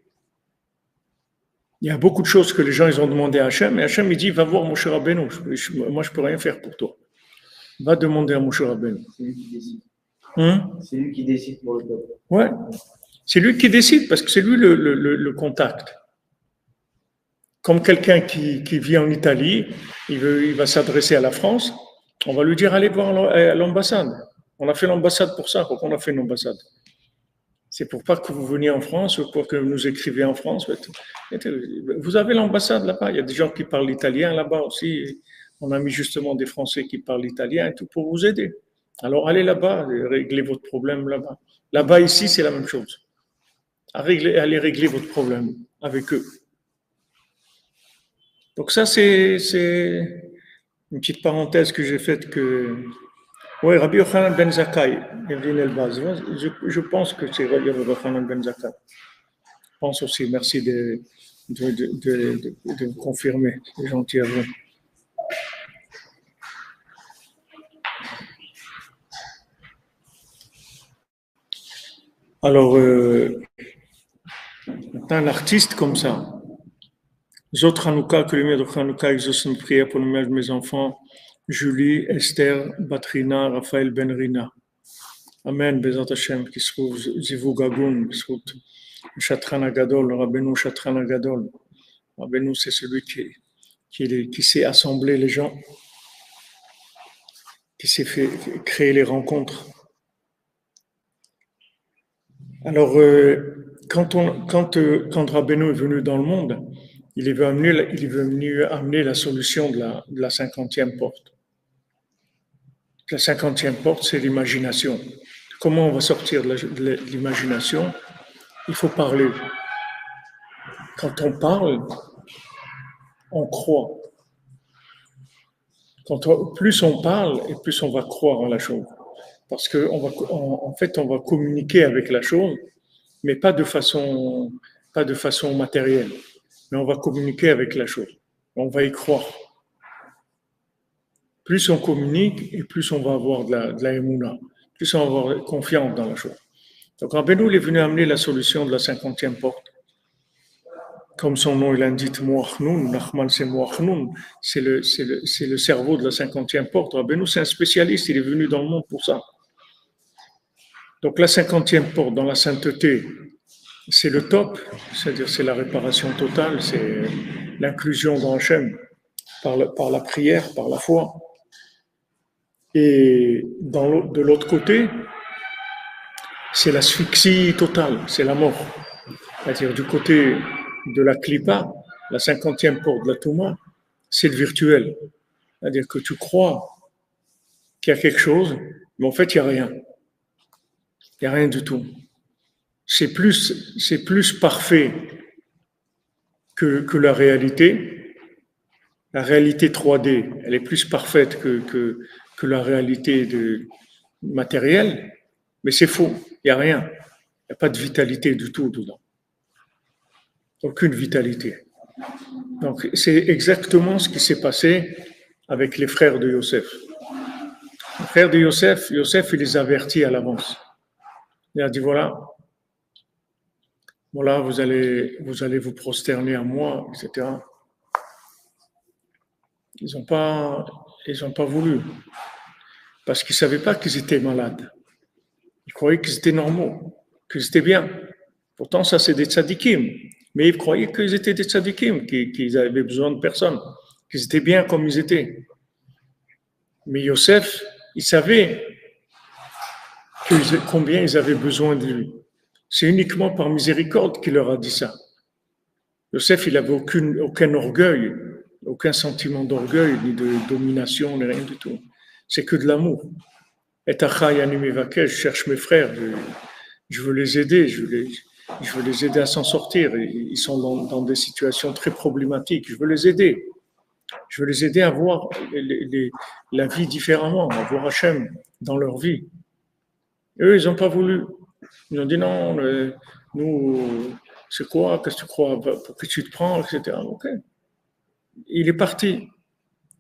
Il y a beaucoup de choses que les gens ils ont demandé à Hachem, et Hachem il dit, va voir Moshe Rabbeinu, moi je peux rien faire pour toi. Va demander à Moshe Rabbeinu. C'est lui qui décide. C'est lui qui décide pour le peuple. Ouais. C'est lui qui décide parce que c'est lui le contact. Comme quelqu'un qui vit en Italie, il va s'adresser à la France, on va lui dire allez voir l'ambassade. On a fait l'ambassade pour ça. Pourquoi on a fait une ambassade? C'est pour pas que vous veniez en France ou pour que vous nous écriviez en France. Vous avez l'ambassade là-bas. Il y a des gens qui parlent italien là-bas aussi. On a mis justement des Français qui parlent italien et tout pour vous aider. Alors allez là-bas, réglez votre problème là-bas. Là-bas, ici, c'est la même chose. Allez régler votre problème avec eux. Donc ça, c'est une petite parenthèse que j'ai faite que... Oui, Rabbi Yochanan ben Zakkai, je pense que c'est Rabbi Yochanan ben Zakkai. Je pense aussi, merci de vous confirmer, c'est gentil à vous. Alors, maintenant, un artiste comme ça, Zot Hanouka, que lumière de Hanouka exauce une prière pour le ménage de mes enfants, Julie, Esther, Batrina, Raphaël Ben Rina. Amen, Bezat Hashem, qui se trouve Zivou Gagoun, qui se trouve Shatran Agadol, Rabbeinu Shatran Agadol. Rabbeinu, c'est celui qui sait assembler les gens, qui sait créer les rencontres. Alors, quand Rabbeinu est venu dans le monde, il est venu amener la solution de la 50e porte. La 50e porte, c'est l'imagination. Comment on va sortir de l'imagination? Il faut parler. Quand on parle, on croit. Plus on parle, et plus on va croire en la chose. Parce qu'en fait, on va communiquer avec la chose, mais pas de façon matérielle. Mais on va communiquer avec la chose. On va y croire. Plus on communique, et plus on va avoir de la émouna. Plus on va avoir confiance dans la chose. Donc, Rabbeinu il est venu amener la solution de la 50e porte. Comme son nom l'indique, Moachnoun, Nachman c'est Moachnoun, c'est le cerveau de la 50e porte. Rabbeinu c'est un spécialiste, il est venu dans le monde pour ça. Donc la 50e porte dans la sainteté, c'est le top, c'est-à-dire c'est la réparation totale, c'est l'inclusion dans Hachem par la prière, par la foi. Et de l'autre côté, c'est l'asphyxie totale, c'est la mort. C'est-à-dire du côté de la klipa, la 50e porte de la Touma, c'est le virtuel. C'est-à-dire que tu crois qu'il y a quelque chose, mais en fait, il n'y a rien. Il n'y a rien du tout. C'est plus parfait que la réalité. La réalité 3D, elle est plus parfaite que la réalité matérielle, mais c'est faux. Il n'y a rien. Il n'y a pas de vitalité du tout dedans. Aucune vitalité. Donc, c'est exactement ce qui s'est passé avec les frères de Yosef. Les frères de Yosef, il les avertit à l'avance. Il a dit, voilà, vous allez vous prosterner à moi, etc. Ils n'ont pas voulu. Parce qu'ils ne savaient pas qu'ils étaient malades. Ils croyaient qu'ils étaient normaux, qu'ils étaient bien. Pourtant, ça, c'est des tzadikim. Mais ils croyaient qu'ils étaient des tzadikim, qu'ils avaient besoin de personne, qu'ils étaient bien comme ils étaient. Mais Yosef, il savait combien ils avaient besoin de lui. C'est uniquement par miséricorde qu'il leur a dit ça. Yosef, il n'avait aucun orgueil, aucun sentiment d'orgueil, ni de domination, ni rien du tout. C'est que de l'amour. Et je cherche mes frères, je veux les aider, je veux les aider à s'en sortir. Ils sont dans des situations très problématiques. Je veux les aider. Je veux les aider à voir la vie différemment, à voir Hachem dans leur vie. Et eux, ils n'ont pas voulu. Ils ont dit non, Nous, c'est quoi? Qu'est-ce que tu crois? Pour que tu te prends, etc. Ok. Il est parti.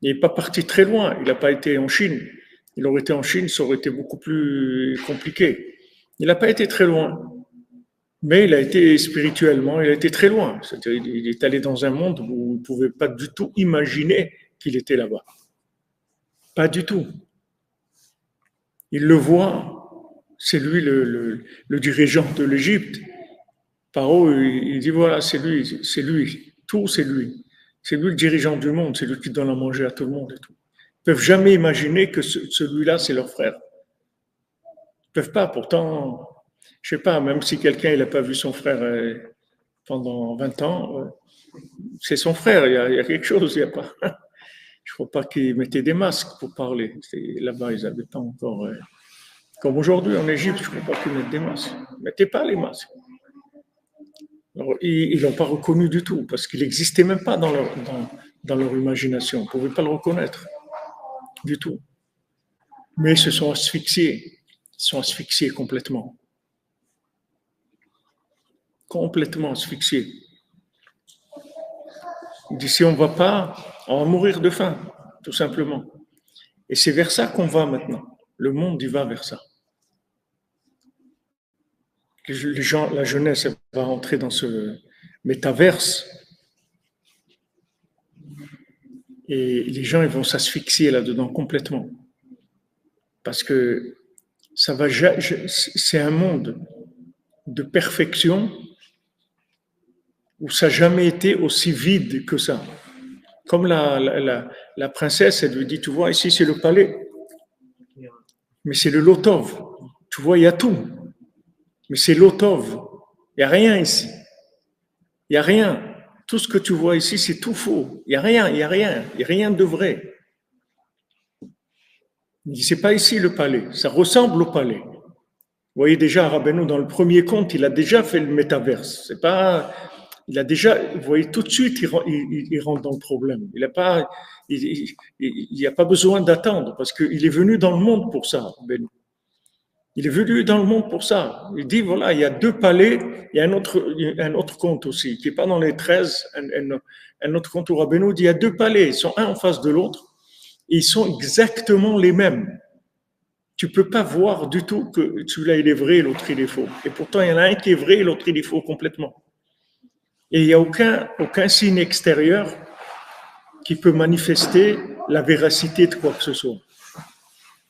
Il n'est pas parti très loin. Il n'a pas été en Chine. Il aurait été en Chine, ça aurait été beaucoup plus compliqué. Il n'a pas été très loin. Mais il a été spirituellement, il a été très loin. C'est-à-dire, il est allé dans un monde où il ne pouvait pas du tout imaginer qu'il était là-bas. Pas du tout. Il le voit, c'est lui le dirigeant de l'Égypte. Paro, il dit voilà, c'est lui, tout c'est lui. C'est lui le dirigeant du monde, c'est lui qui donne à manger à tout le monde et tout. Ils ne peuvent jamais imaginer que celui-là, c'est leur frère. Ils ne peuvent pas, pourtant, je ne sais pas, même si quelqu'un n'a pas vu son frère pendant 20 ans, c'est son frère, il y a quelque chose, il n'y a pas. Je ne crois pas qu'ils mettaient des masques pour parler. Là-bas, ils n'avaient pas encore. Comme aujourd'hui en Égypte, je ne crois pas qu'ils mettent des masques. Ils ne mettaient pas les masques. Alors, ils ne l'ont pas reconnu du tout, parce qu'il n'existait même pas dans leur imagination. Ils ne pouvaient pas le reconnaître du tout. Mais ils se sont asphyxiés. Ils sont asphyxiés complètement. Complètement asphyxiés. Il dit, si on ne va pas, on va mourir de faim, tout simplement. Et c'est vers ça qu'on va maintenant. Le monde, il va vers ça. Les gens, la jeunesse, elle va rentrer dans ce métaverse et les gens, ils vont s'asphyxier là-dedans complètement. Parce que ça va, c'est un monde de perfection où ça n'a jamais été aussi vide que ça. Comme la princesse, elle lui dit, tu vois, ici c'est le palais, mais c'est le Lotov. Tu vois, il y a tout, mais c'est Lotov. Il n'y a rien ici. Il n'y a rien. Tout ce que tu vois ici, c'est tout faux. Il n'y a rien, il n'y a rien. Il n'y a rien de vrai. Il dit, c'est pas ici le palais. Ça ressemble au palais. Vous voyez déjà, Rabbeinu, dans le premier conte, il a déjà fait le métaverse. C'est pas, il a déjà, vous voyez, tout de suite, il rentre dans le problème. Il n'y a pas besoin d'attendre parce qu'il est venu dans le monde pour ça, Rabbeinu. Il est venu dans le monde pour ça. Il dit, voilà, il y a deux palais, il y a un autre conte aussi, qui n'est pas dans les 13, un autre conte où Rabbeinu dit, il y a deux palais, ils sont un en face de l'autre, et ils sont exactement les mêmes. Tu ne peux pas voir du tout que celui-là, il est vrai et l'autre, il est faux. Et pourtant, il y en a un qui est vrai et l'autre, il est faux complètement. Et il n'y a aucun signe extérieur qui peut manifester la véracité de quoi que ce soit.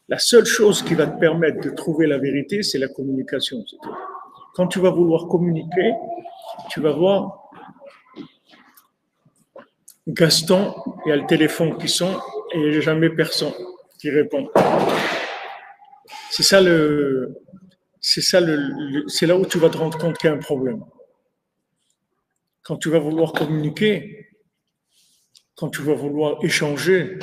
La seule chose qui va te permettre de trouver la vérité, c'est la communication. Quand tu vas vouloir communiquer, tu vas voir Gaston, il y a le téléphone qui sonne et il n'y a jamais personne qui répond. C'est là où tu vas te rendre compte qu'il y a un problème. Quand tu vas vouloir communiquer, quand tu vas vouloir échanger,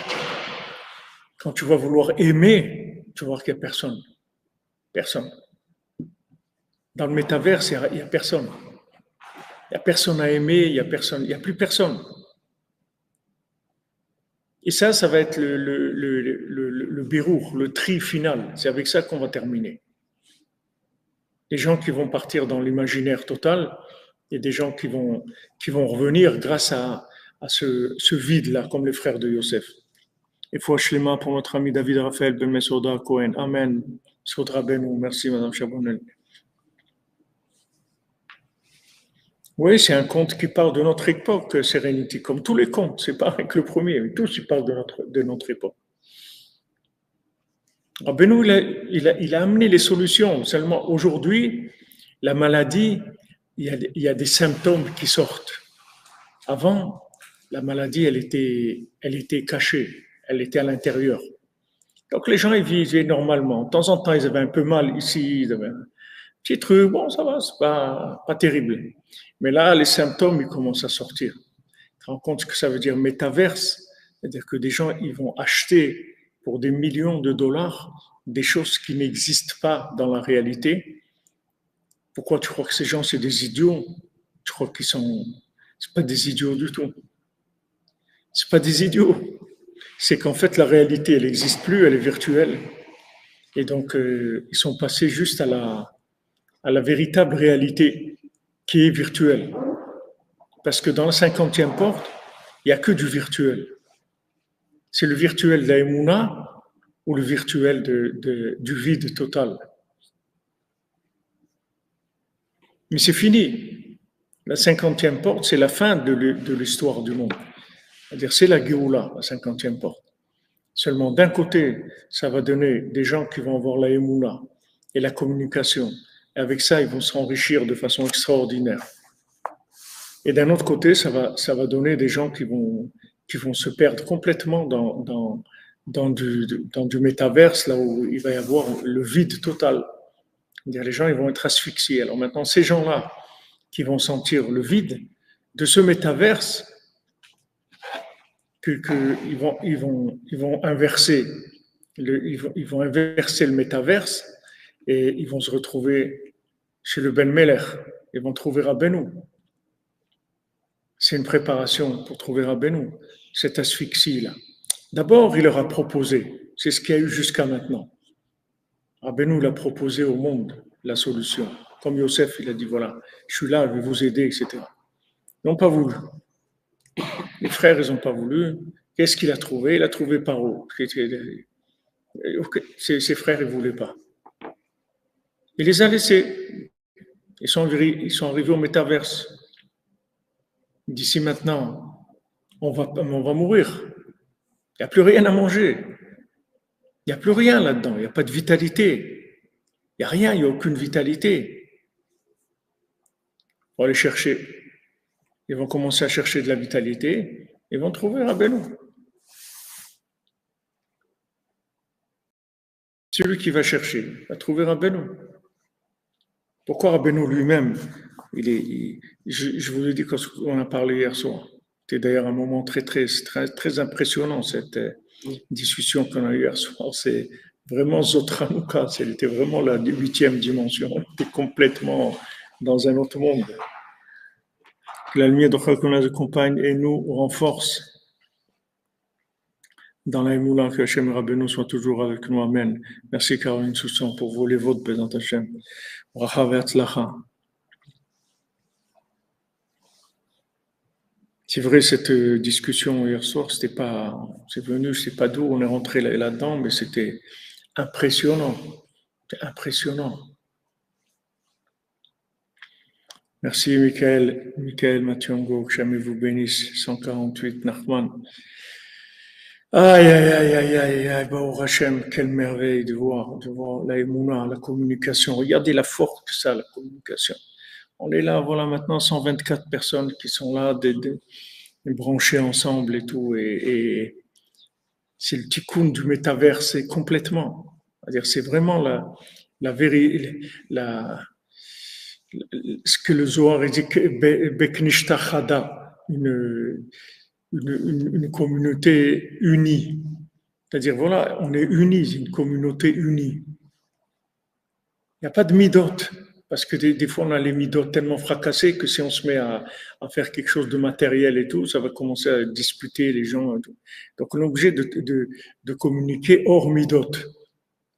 quand tu vas vouloir aimer, tu vas voir qu'il n'y a personne. Personne. Dans le métaverse, il n'y a personne. Il n'y a personne à aimer, il n'y a plus personne. Et ça va être le birour, le tri final. C'est avec ça qu'on va terminer. Les gens qui vont partir dans l'imaginaire total et des gens qui vont revenir grâce à ce vide-là, comme les frères de Yosef. Il faut Shlema pour notre ami David Raphaël Ben Mesoda Cohen. Amen. Sodra Benou. Merci, Madame Chabonel. Oui, c'est un conte qui parle de notre époque, Serenity, comme tous les contes. C'est pas avec le premier, mais tous ils parlent de notre époque. Rabbeinu, il a amené les solutions. Seulement aujourd'hui, la maladie, il y a des symptômes qui sortent. Avant, la maladie, elle était cachée, elle était à l'intérieur. Donc les gens, ils vivaient normalement. De temps en temps, ils avaient un peu mal ici, ils avaient un petit truc, bon, ça va, c'est pas terrible. Mais là, les symptômes, ils commencent à sortir. Tu te rends compte ce que ça veut dire métaverse? C'est-à-dire que des gens, ils vont acheter pour des millions de dollars des choses qui n'existent pas dans la réalité. Pourquoi tu crois que ces gens, c'est des idiots? Tu crois qu'ils sont... C'est pas des idiots du tout. C'est pas des idiots. C'est qu'en fait, la réalité, elle n'existe plus, elle est virtuelle. Et donc, ils sont passés juste à la véritable réalité. qui est virtuel. Parce que dans la 50e porte, il n'y a que du virtuel. C'est le virtuel de la Emouna ou le virtuel du vide total. Mais c'est fini. La 50e porte, c'est la fin de l'histoire du monde. C'est-à-dire, c'est la Géoula, la 50e porte. Seulement, d'un côté, ça va donner des gens qui vont avoir la Emouna et la communication. Et avec ça, ils vont s'enrichir de façon extraordinaire. Et d'un autre côté, ça va donner des gens qui vont se perdre complètement dans du métaverse, là où il va y avoir le vide total. C'est-à-dire, les gens ils vont être asphyxiés. Alors maintenant, ces gens-là qui vont sentir le vide de ce métaverse, ils vont inverser ils vont inverser le métaverse et ils vont se retrouver chez le Ben Meler. Ils vont trouver Rabbeinu. C'est une préparation pour trouver Rabbeinu, cette asphyxie-là. D'abord, il leur a proposé, c'est ce qu'il y a eu jusqu'à maintenant. Rabbeinu l'a proposé au monde, la solution. Comme Yosef, il a dit, voilà, je suis là, je vais vous aider, etc. Ils n'ont pas voulu. Les frères, ils n'ont pas voulu. Qu'est-ce qu'il a trouvé? Il a trouvé Paro. Ses frères, ils ne voulaient pas. Il les a laissés. Ils sont arrivés au métaverse. D'ici maintenant, on va mourir. Il n'y a plus rien à manger. Il n'y a plus rien là-dedans. Il n'y a pas de vitalité. Il n'y a rien, il n'y a aucune vitalité. On va aller chercher. Ils vont commencer à chercher de la vitalité. Ils vont trouver Rabbeinu. Celui qui va chercher va trouver Rabbeinu. Pourquoi Rabbeinu lui-même, je vous ai dit qu'on a parlé hier soir. C'était d'ailleurs un moment très, très, très, très impressionnant, cette discussion qu'on a eue hier soir. C'est vraiment Zotranouka, c'était vraiment la 8e dimension. On était complètement dans un autre monde. Que la lumière de Chal qu'on accompagne et nous renforce dans la Emoula, que Hachem Rabbeinu soit toujours avec nous. Amen. Merci Caroline Soussan pour vous, les vôtres, Bézant Hachem. Bracha ve'atzlacha. C'est vrai, cette discussion hier soir, c'est pas d'où on est rentré là-dedans, mais c'était impressionnant. C'était impressionnant. Merci, Michael Mathiongo, que jamais vous bénisse. 148, Nachman. Aïe, Baruch Hashem, quelle merveille de voir la Emouna, la communication. Regardez la force que ça, la communication. On est là, voilà, maintenant 124 personnes qui sont là, branchées ensemble et tout, et c'est le tikkun du métaverse, c'est complètement. C'est-à-dire, c'est vraiment la vérité, ce que le Zohar dit, Beknishta Chada, une communauté unie. C'est-à-dire, voilà, on est unis, une communauté unie. Il n'y a pas de midot, parce que des fois, on a les midot tellement fracassés que si on se met à faire quelque chose de matériel et tout, ça va commencer à disputer les gens. Et tout. Donc, on est obligé de communiquer hors midot,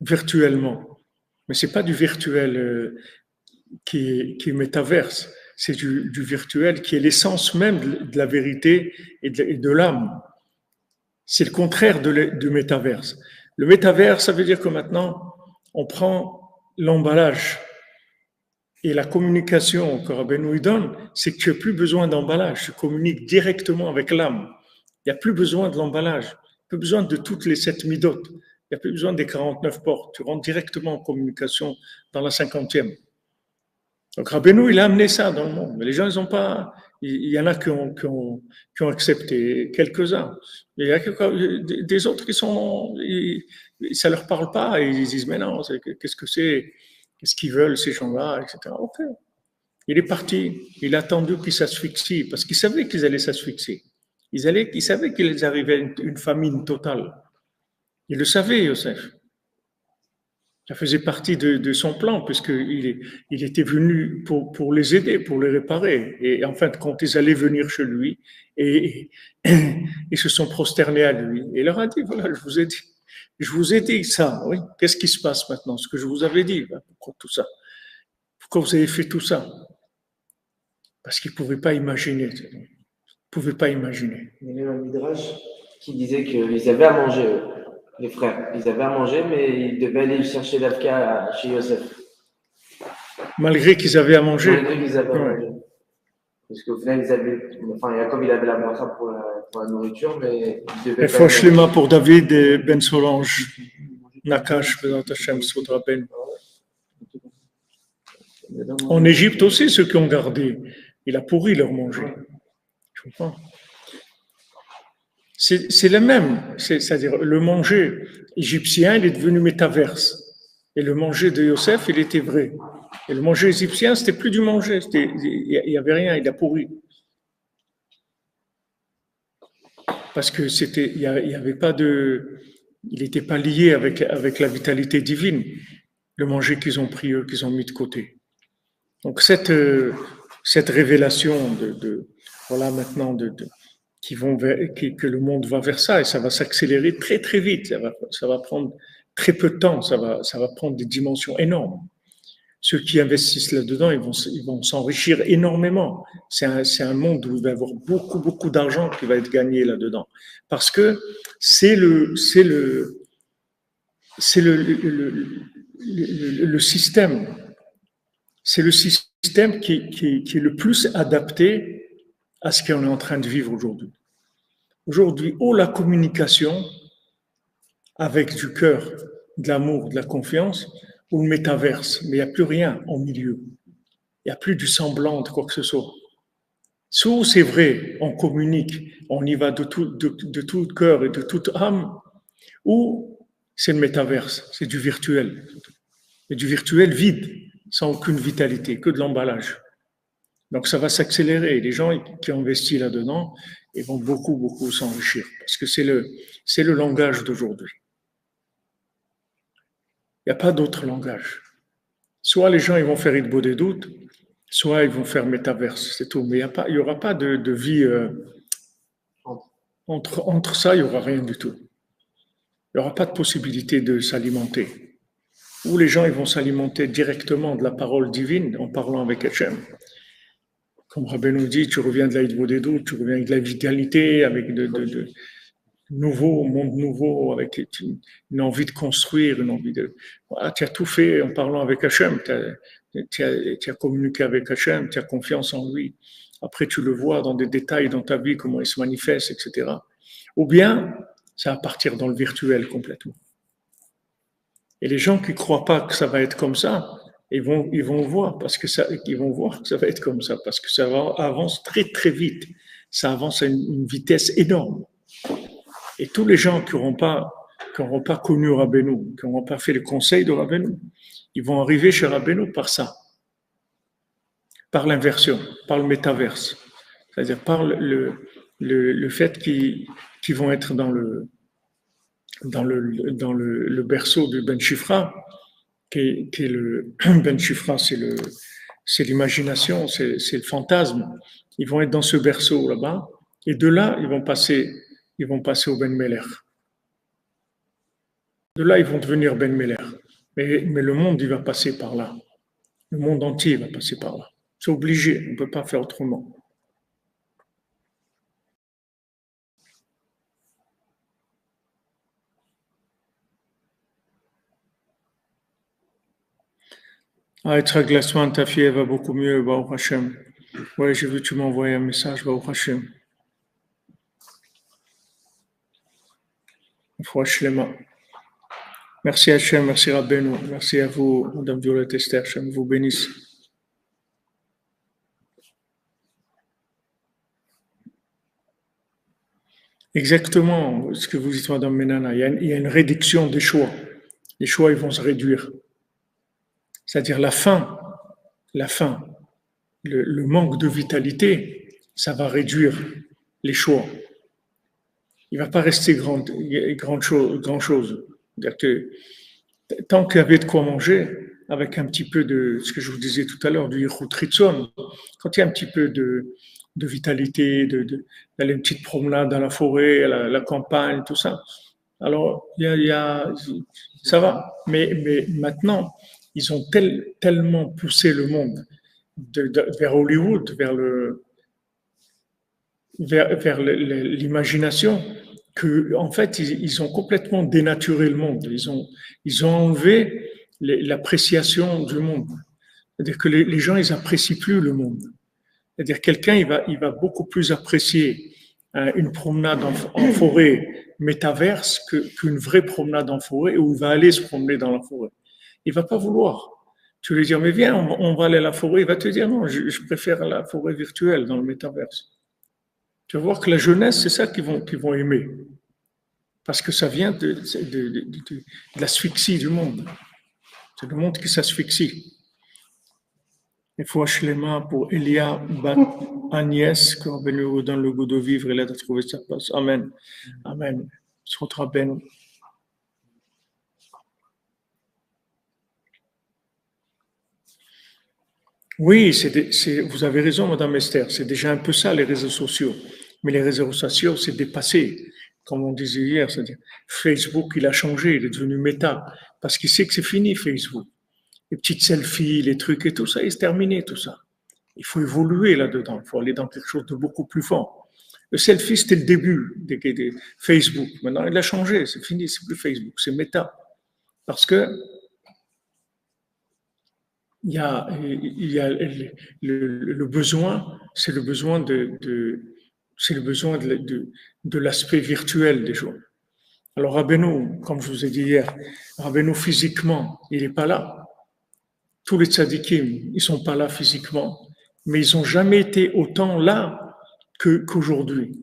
virtuellement. Mais ce n'est pas du virtuel qui est métaverse. C'est du virtuel qui est l'essence même de la vérité et de l'âme. C'est le contraire du métaverse. Le métaverse, ça veut dire que maintenant, on prend l'emballage et la communication que Rabbeinu donne, c'est que tu n'as plus besoin d'emballage. Tu communiques directement avec l'âme. Il n'y a plus besoin de l'emballage. Il n'y a plus besoin de toutes les 7 midot. Il n'y a plus besoin des 49 portes. Tu rentres directement en communication dans la 50e. Donc Rabbeinu, il a amené ça dans le monde. Mais les gens, ils n'ont pas. Il y en a qui ont accepté, quelques-uns. Mais il y a des autres qui sont. Ça ne leur parle pas. Et ils disent, mais non, qu'est-ce que c'est? Qu'est-ce qu'ils veulent, ces gens-là, etc. Ok. Il est parti. Il a attendu qu'ils s'asphyxient parce qu'il savait qu'ils allaient s'asphyxier. Il savait qu'il arrivait à une famine totale. Il le savait, Yosef. Ça faisait partie de son plan, puisqu'il était venu pour les aider, pour les réparer. Et en fin de compte, ils allaient venir chez lui et ils se sont prosternés à lui. Et il leur a dit, voilà, je vous ai dit ça, oui. Qu'est-ce qui se passe maintenant? Ce que je vous avais dit, pourquoi tout ça? Pourquoi vous avez fait tout ça? parce qu'ils ne pouvaient pas imaginer. Ils ne pouvaient pas imaginer. Il y avait un Midrash qui disait qu'ils avaient à manger, eux, les frères. Ils avaient à manger, mais ils devaient aller chercher l'Afka chez Yosef. Malgré qu'ils avaient à manger. Malgré qu'ils avaient à Ouais. manger. Parce qu'au final, Jacob, il avait la bracha pour la nourriture, mais il devait Et faut shlema pour David et Ben Solange. Nakash, Bezat Hashem, Soudra Ben. En Égypte aussi, ceux qui ont gardé, il a pourri leur manger. Je comprends. C'est le même, c'est-à-dire le manger égyptien, il est devenu métaverse. Et le manger de Yosef, il était vrai. Et le manger égyptien, c'était plus du manger, il n'y avait rien, il a pourri. Parce que il y avait pas il n'était pas lié avec la vitalité divine, le manger qu'ils ont pris eux, qu'ils ont mis de côté. Donc cette révélation voilà maintenant que le monde va vers ça et ça va s'accélérer très très vite. Ça va prendre très peu de temps. Ça va prendre des dimensions énormes. Ceux qui investissent là-dedans, ils vont s'enrichir énormément. C'est un monde où il va y avoir beaucoup d'argent qui va être gagné là-dedans, parce que c'est le système. C'est le système qui est le plus adapté à ce qu'on est en train de vivre aujourd'hui. Aujourd'hui, la communication avec du cœur, de l'amour, de la confiance, ou le métaverse, mais il n'y a plus rien au milieu. Il n'y a plus du semblant de quoi que ce soit. Soit c'est vrai, on communique, on y va de tout cœur et de toute âme, ou c'est le métaverse, c'est du virtuel. Et du virtuel vide, sans aucune vitalité, que de l'emballage. Donc ça va s'accélérer. Les gens qui investissent là-dedans, ils vont beaucoup s'enrichir, parce que c'est le langage d'aujourd'hui. Il n'y a pas d'autre langage. Soit les gens ils vont faire Idbo des doutes, soit ils vont faire métaverse, c'est tout. Mais il n'y aura pas de vie entre ça, il n'y aura rien du tout. Il n'y aura pas de possibilité de s'alimenter. Ou les gens ils vont s'alimenter directement de la parole divine en parlant avec Hachem. Comme Rabbeinu dit, tu reviens de la Idbo des doutes, tu reviens de la vitalité, avec de nouveau, monde nouveau, avec une envie de construire, une envie de... Voilà, tu as tout fait en parlant avec Hachem, tu as communiqué avec Hachem, tu as confiance en lui. Après, tu le vois dans des détails dans ta vie, comment il se manifeste, etc. Ou bien, ça va partir dans le virtuel complètement. Et les gens qui ne croient pas que ça va être comme ça, ils vont voir, ils vont voir que ça va être comme ça, parce que ça avance très vite. Ça avance à une vitesse énorme. Et tous les gens qui n'auront pas connu Rabbeinu, qui n'auront pas fait le conseil de Rabbeinu, ils vont arriver chez Rabbeinu par ça, par l'inversion, par le métaverse, c'est-à-dire par le fait qu'ils vont être dans le berceau du Ben Shifra, qui est le Ben Shifra, c'est l'imagination, c'est le fantasme. Ils vont être dans ce berceau là-bas, et de là ils vont passer au Ben Meler. De là, ils vont devenir Ben Meler. Mais le monde, il va passer par là. Le monde entier va passer par là. C'est obligé, on ne peut pas faire autrement. Yitzhak Glassman, ta fille, elle va beaucoup mieux, Baruch Hashem. Oui, j'ai vu, tu m'as envoyé un message, Baruch Hashem. Merci Hachem, merci Rabbeinu, merci à vous, Madame Violette Esther, Hachem vous bénisse. Exactement ce que vous dites, Madame Menana, il y a une réduction des choix. Les choix, ils vont se réduire. C'est-à-dire la faim, le manque de vitalité, ça va réduire les choix. Il ne va pas rester grand chose. C'est-à-dire que tant qu'il y avait de quoi manger, avec un petit peu de ce que je vous disais tout à l'heure, du yichut ritzon, quand il y a un petit peu de vitalité, d'aller une petite promenade dans la forêt, à la campagne, tout ça, alors ça va. Mais maintenant, ils ont tellement poussé le monde vers Hollywood, vers l'imagination, que en fait ils ont complètement dénaturé le monde. Ils ont enlevé l'appréciation du monde. C'est-à-dire que les gens ils apprécient plus le monde. C'est-à-dire quelqu'un il va beaucoup plus apprécier une promenade en forêt métaverse qu'une vraie promenade en forêt où il va aller se promener dans la forêt. Il va pas vouloir. Tu lui dis mais viens on va aller à la forêt. Il va te dire non je préfère la forêt virtuelle dans le métaverse. Tu vas voir que la jeunesse, c'est ça qu'ils vont aimer. Parce que ça vient de l'asphyxie du monde. C'est le monde qui s'asphyxie. Il faut acheter les mains pour Elia Bat Agnès, que Rabbi nous donne le goût de vivre et l'aide à trouver sa place. Amen. Amen. Sotra ben. Oui, vous avez raison, Madame Esther. C'est déjà un peu ça, les réseaux sociaux. Mais les réseaux sociaux, c'est dépassé. Comme on disait hier, c'est-à-dire Facebook, il a changé, il est devenu méta. Parce qu'il sait que c'est fini, Facebook. Les petites selfies, les trucs et tout ça, c'est terminé, tout ça. Il faut évoluer là-dedans. Il faut aller dans quelque chose de beaucoup plus fort. Le selfie, c'était le début de Facebook. Maintenant, il a changé. C'est fini, c'est plus Facebook, c'est méta. Parce que il y a le besoin, c'est le besoin de l'aspect virtuel des choses. Alors Rabbeinu, comme je vous ai dit hier, Rabbeinu physiquement, il n'est pas là. Tous les tzadikim, ils sont pas là physiquement, mais ils n'ont jamais été autant là qu'aujourd'hui.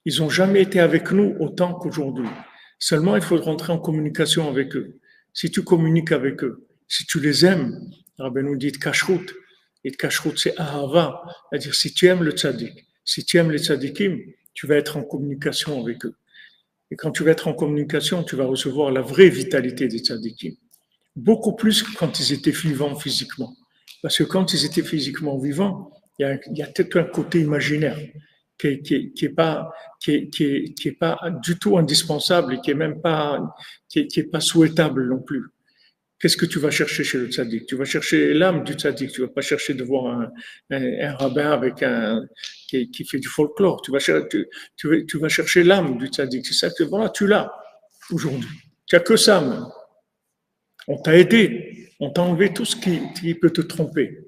Ils n'ont jamais été avec nous autant qu'aujourd'hui. Seulement, il faut rentrer en communication avec eux. Si tu communiques avec eux, si tu les aimes, Rabbeinu dit kashrut, et kashrut c'est ahava, c'est-à-dire si tu aimes le tzadik, si tu aimes les tzadikim, tu vas être en communication avec eux. Et quand tu vas être en communication, tu vas recevoir la vraie vitalité des tzadikim. Beaucoup plus que quand ils étaient vivants physiquement. Parce que quand ils étaient physiquement vivants, il y a peut-être un côté imaginaire qui est pas du tout indispensable et qui est même pas qui est pas souhaitable non plus. Qu'est-ce que tu vas chercher chez le tzaddik? Tu vas chercher l'âme du tzaddik. Tu vas pas chercher de voir un rabbin avec qui fait du folklore. Tu vas chercher l'âme du tzaddik. C'est ça que voilà, tu l'as aujourd'hui. Tu as que ça même. On t'a aidé. On t'a enlevé tout ce qui peut te tromper.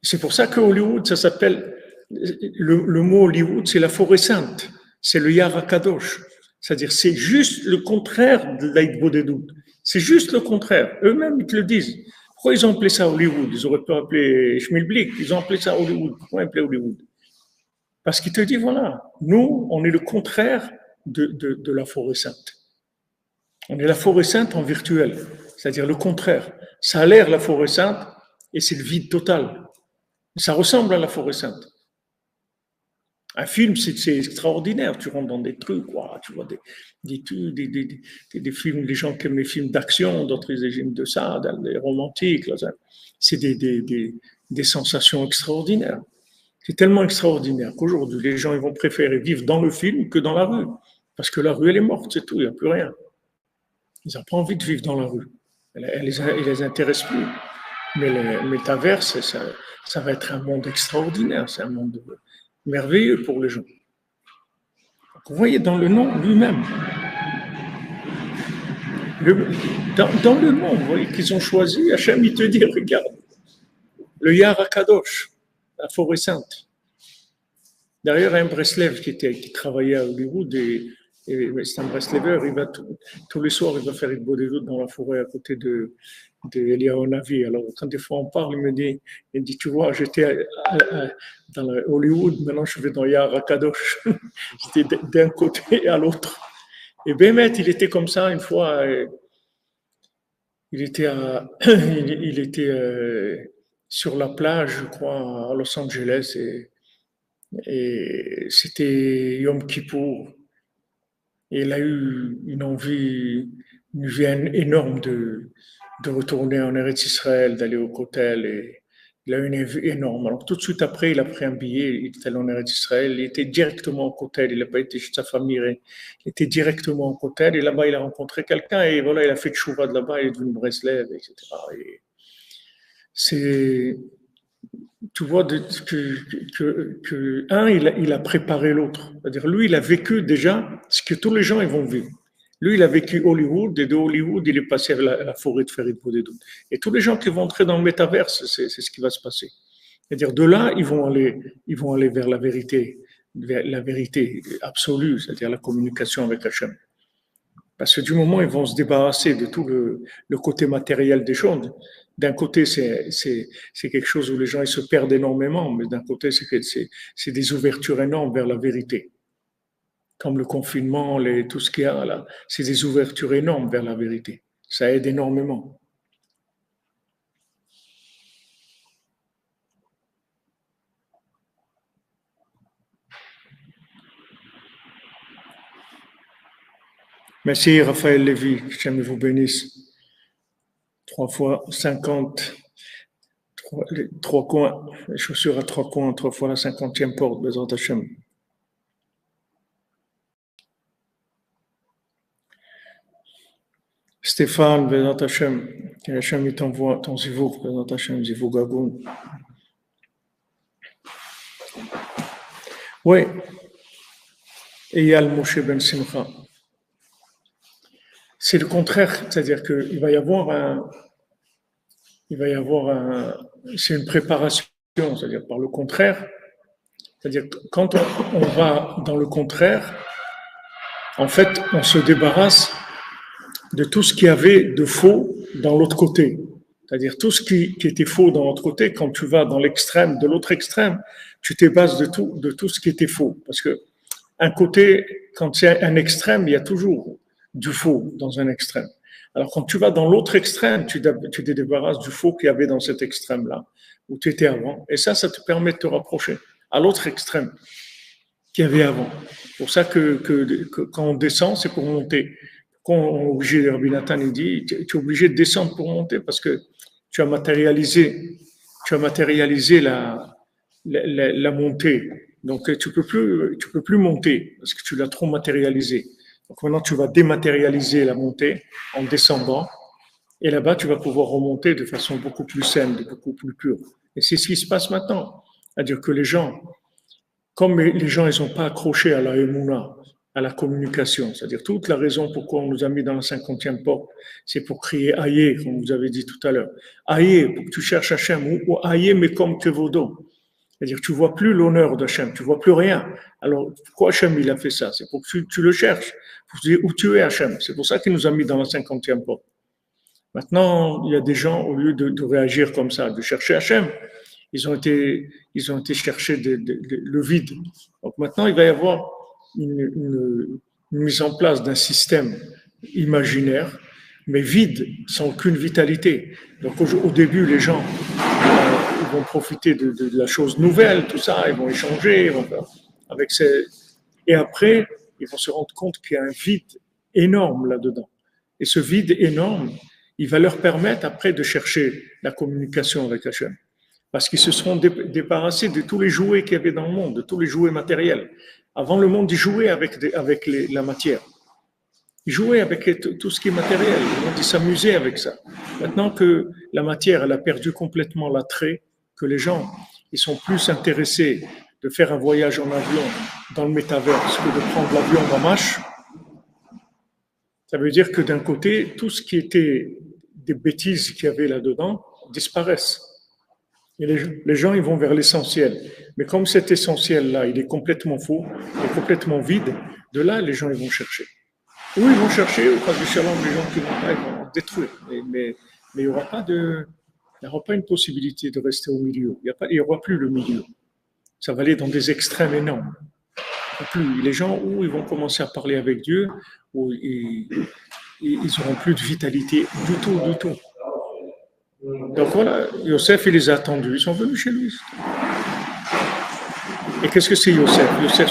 C'est pour ça que Hollywood, ça s'appelle le mot Hollywood, c'est la forêt sainte. C'est le Yar HaKadosh. C'est-à-dire, c'est juste le contraire de l'Aïd-Bodedut. C'est juste le contraire. Eux-mêmes, ils te le disent. Pourquoi ils ont appelé ça Hollywood? Ils auraient pu appeler Schmilblick. Ils ont appelé ça Hollywood. Pourquoi ils ont appelé Hollywood? Parce qu'ils te disent, voilà, nous, on est le contraire de la forêt sainte. On est la forêt sainte en virtuel. C'est-à-dire le contraire. Ça a l'air la forêt sainte et c'est le vide total. Ça ressemble à la forêt sainte. Un film, c'est extraordinaire. Tu rentres dans des trucs, tu vois des films, les gens qui aiment les films d'action, d'autres ils aiment de ça, des romantiques. Là, c'est des sensations extraordinaires. C'est tellement extraordinaire qu'aujourd'hui, les gens ils vont préférer vivre dans le film que dans la rue. Parce que la rue, elle est morte, c'est tout, il n'y a plus rien. Ils n'ont pas envie de vivre dans la rue. Elle les intéresse plus. Mais le métaverse, ça va être un monde extraordinaire. C'est un monde merveilleux pour les gens. Vous voyez dans le nom lui-même, dans le nom, vous voyez qu'ils ont choisi, Hachem il te dit, regarde, le Yar HaKadosh, la forêt sainte. Derrière un Breslev qui travaillait à Hollywood et c'est un Breslever, il va tous les soirs, il va faire une bodédoute dans la forêt à côté de Eliyahu Navi. Alors, quand des fois on parle, il dit, tu vois, j'étais dans Hollywood, maintenant je vais dans Yar HaKadosh. J'étais d'un côté à l'autre. Et Bémet, il était comme ça une fois. Il était sur la plage, je crois, à Los Angeles, et c'était Yom Kippour. Et il a eu une vie énorme de retourner en Eretz Israël, d'aller au Kotel. Et il a eu une vie énorme. Alors tout de suite après, il a pris un billet, il est allé en Eretz Israël, il était directement au Kotel, il n'a pas été chez sa famille, il était directement au Kotel. Et là-bas, il a rencontré quelqu'un et voilà, il a fait tchouva de là-bas, il est devenu Breslev, etc. Et c'est, tu vois, il a préparé l'autre. C'est-à-dire, lui, il a vécu déjà ce que tous les gens ils vont vivre. Lui, il a vécu Hollywood, et de Hollywood, il est passé à la forêt de Farid Boudedou. Et tous les gens qui vont entrer dans le métaverse, c'est ce qui va se passer. C'est-à-dire, de là, ils vont aller vers la vérité absolue, c'est-à-dire la communication avec Hachem. Parce que du moment où ils vont se débarrasser de tout le côté matériel des choses, d'un côté, c'est quelque chose où les gens ils se perdent énormément, mais d'un côté, c'est des ouvertures énormes vers la vérité. Comme le confinement, tout ce qu'il y a là, c'est des ouvertures énormes vers la vérité. Ça aide énormément. Merci Raphaël Lévy, que Dieu vous bénisse. 3 fois 50, trois coins, les chaussures à 3 coins, 3 fois la 50e porte, Bezrat Hashem. Stéphane, Bezrat Hashem, que Hashem il t'envoie ton zivouk, Bezrat Hashem, zivouk Gagoun. Oui, Eyal Moshe Ben Simcha. C'est le contraire, c'est-à-dire qu'il va y avoir c'est une préparation, c'est-à-dire par le contraire, c'est-à-dire que quand on va dans le contraire, en fait, on se débarrasse de tout ce qu'il y avait de faux dans l'autre côté. C'est-à-dire tout ce qui était faux dans l'autre côté, quand tu vas dans l'extrême, de l'autre extrême, tu t'ébases de tout ce qui était faux. Parce que un côté, quand c'est un extrême, il y a toujours du faux dans un extrême. Alors quand tu vas dans l'autre extrême, tu te débarrasses du faux qu'il y avait dans cet extrême-là, où tu étais avant. Et ça te permet de te rapprocher à l'autre extrême qu'il y avait avant. C'est pour ça que quand on descend, c'est pour monter. Quand on est obligé, Rabbi Nathan il dit, tu es obligé de descendre pour monter parce que tu as matérialisé la montée. Donc tu peux plus monter parce que tu l'as trop matérialisé. Donc maintenant tu vas dématérialiser la montée en descendant et là-bas tu vas pouvoir remonter de façon beaucoup plus saine, beaucoup plus pure. Et c'est ce qui se passe maintenant. C'est-à-dire que les gens, comme les gens ils n'ont pas accroché à la émouna, à la communication, c'est-à-dire toute la raison pourquoi on nous a mis dans la 50e porte, c'est pour crier Aïe, comme vous avez dit tout à l'heure. Aïe, pour que tu cherches Hachem, ou Aïe, mais comme Kevodo. C'est-à-dire que tu vois plus l'honneur d'Hachem, tu vois plus rien. Alors, pourquoi Hachem il a fait ça? C'est pour que tu le cherches, pour te dire où tu es Hachem. C'est pour ça qu'il nous a mis dans la 50e porte. Maintenant, il y a des gens, au lieu de réagir comme ça, de chercher Hachem, ils ont été chercher le vide. Donc maintenant, il va y avoir une mise en place d'un système imaginaire, mais vide, sans aucune vitalité. Donc au début, les gens ils vont profiter de la chose nouvelle, tout ça, ils vont échanger, ils vont faire avec et après, ils vont se rendre compte qu'il y a un vide énorme là-dedans. Et ce vide énorme, il va leur permettre après de chercher la communication avec Hachem. Parce qu'ils se seront débarrassés de tous les jouets qu'il y avait dans le monde, de tous les jouets matériels. Avant, le monde, il jouait avec la matière. Il jouait avec tout ce qui est matériel. Le monde, il s'amusait avec ça. Maintenant que la matière, elle a perdu complètement l'attrait, que les gens, ils sont plus intéressés de faire un voyage en avion dans le métaverse que de prendre l'avion en marche, ça veut dire que d'un côté, tout ce qui était des bêtises qu'il y avait là-dedans disparaissent. Et les gens, ils vont vers l'essentiel. Mais comme cet essentiel-là, il est complètement faux, il est complètement vide, de là, les gens, ils vont chercher. Où ils vont chercher, au cas du shalom, les gens qui vont là, ils vont détruire. Mais il n'y aura pas une possibilité de rester au milieu. Il n'y aura plus le milieu. Ça va aller dans des extrêmes énormes. Plus. Les gens, où ils vont commencer à parler avec Dieu, où ils n'auront plus de vitalité du tout. Donc voilà, Yosef, il les a attendus, ils sont venus chez lui. Et qu'est-ce que c'est Yosef? Yosef,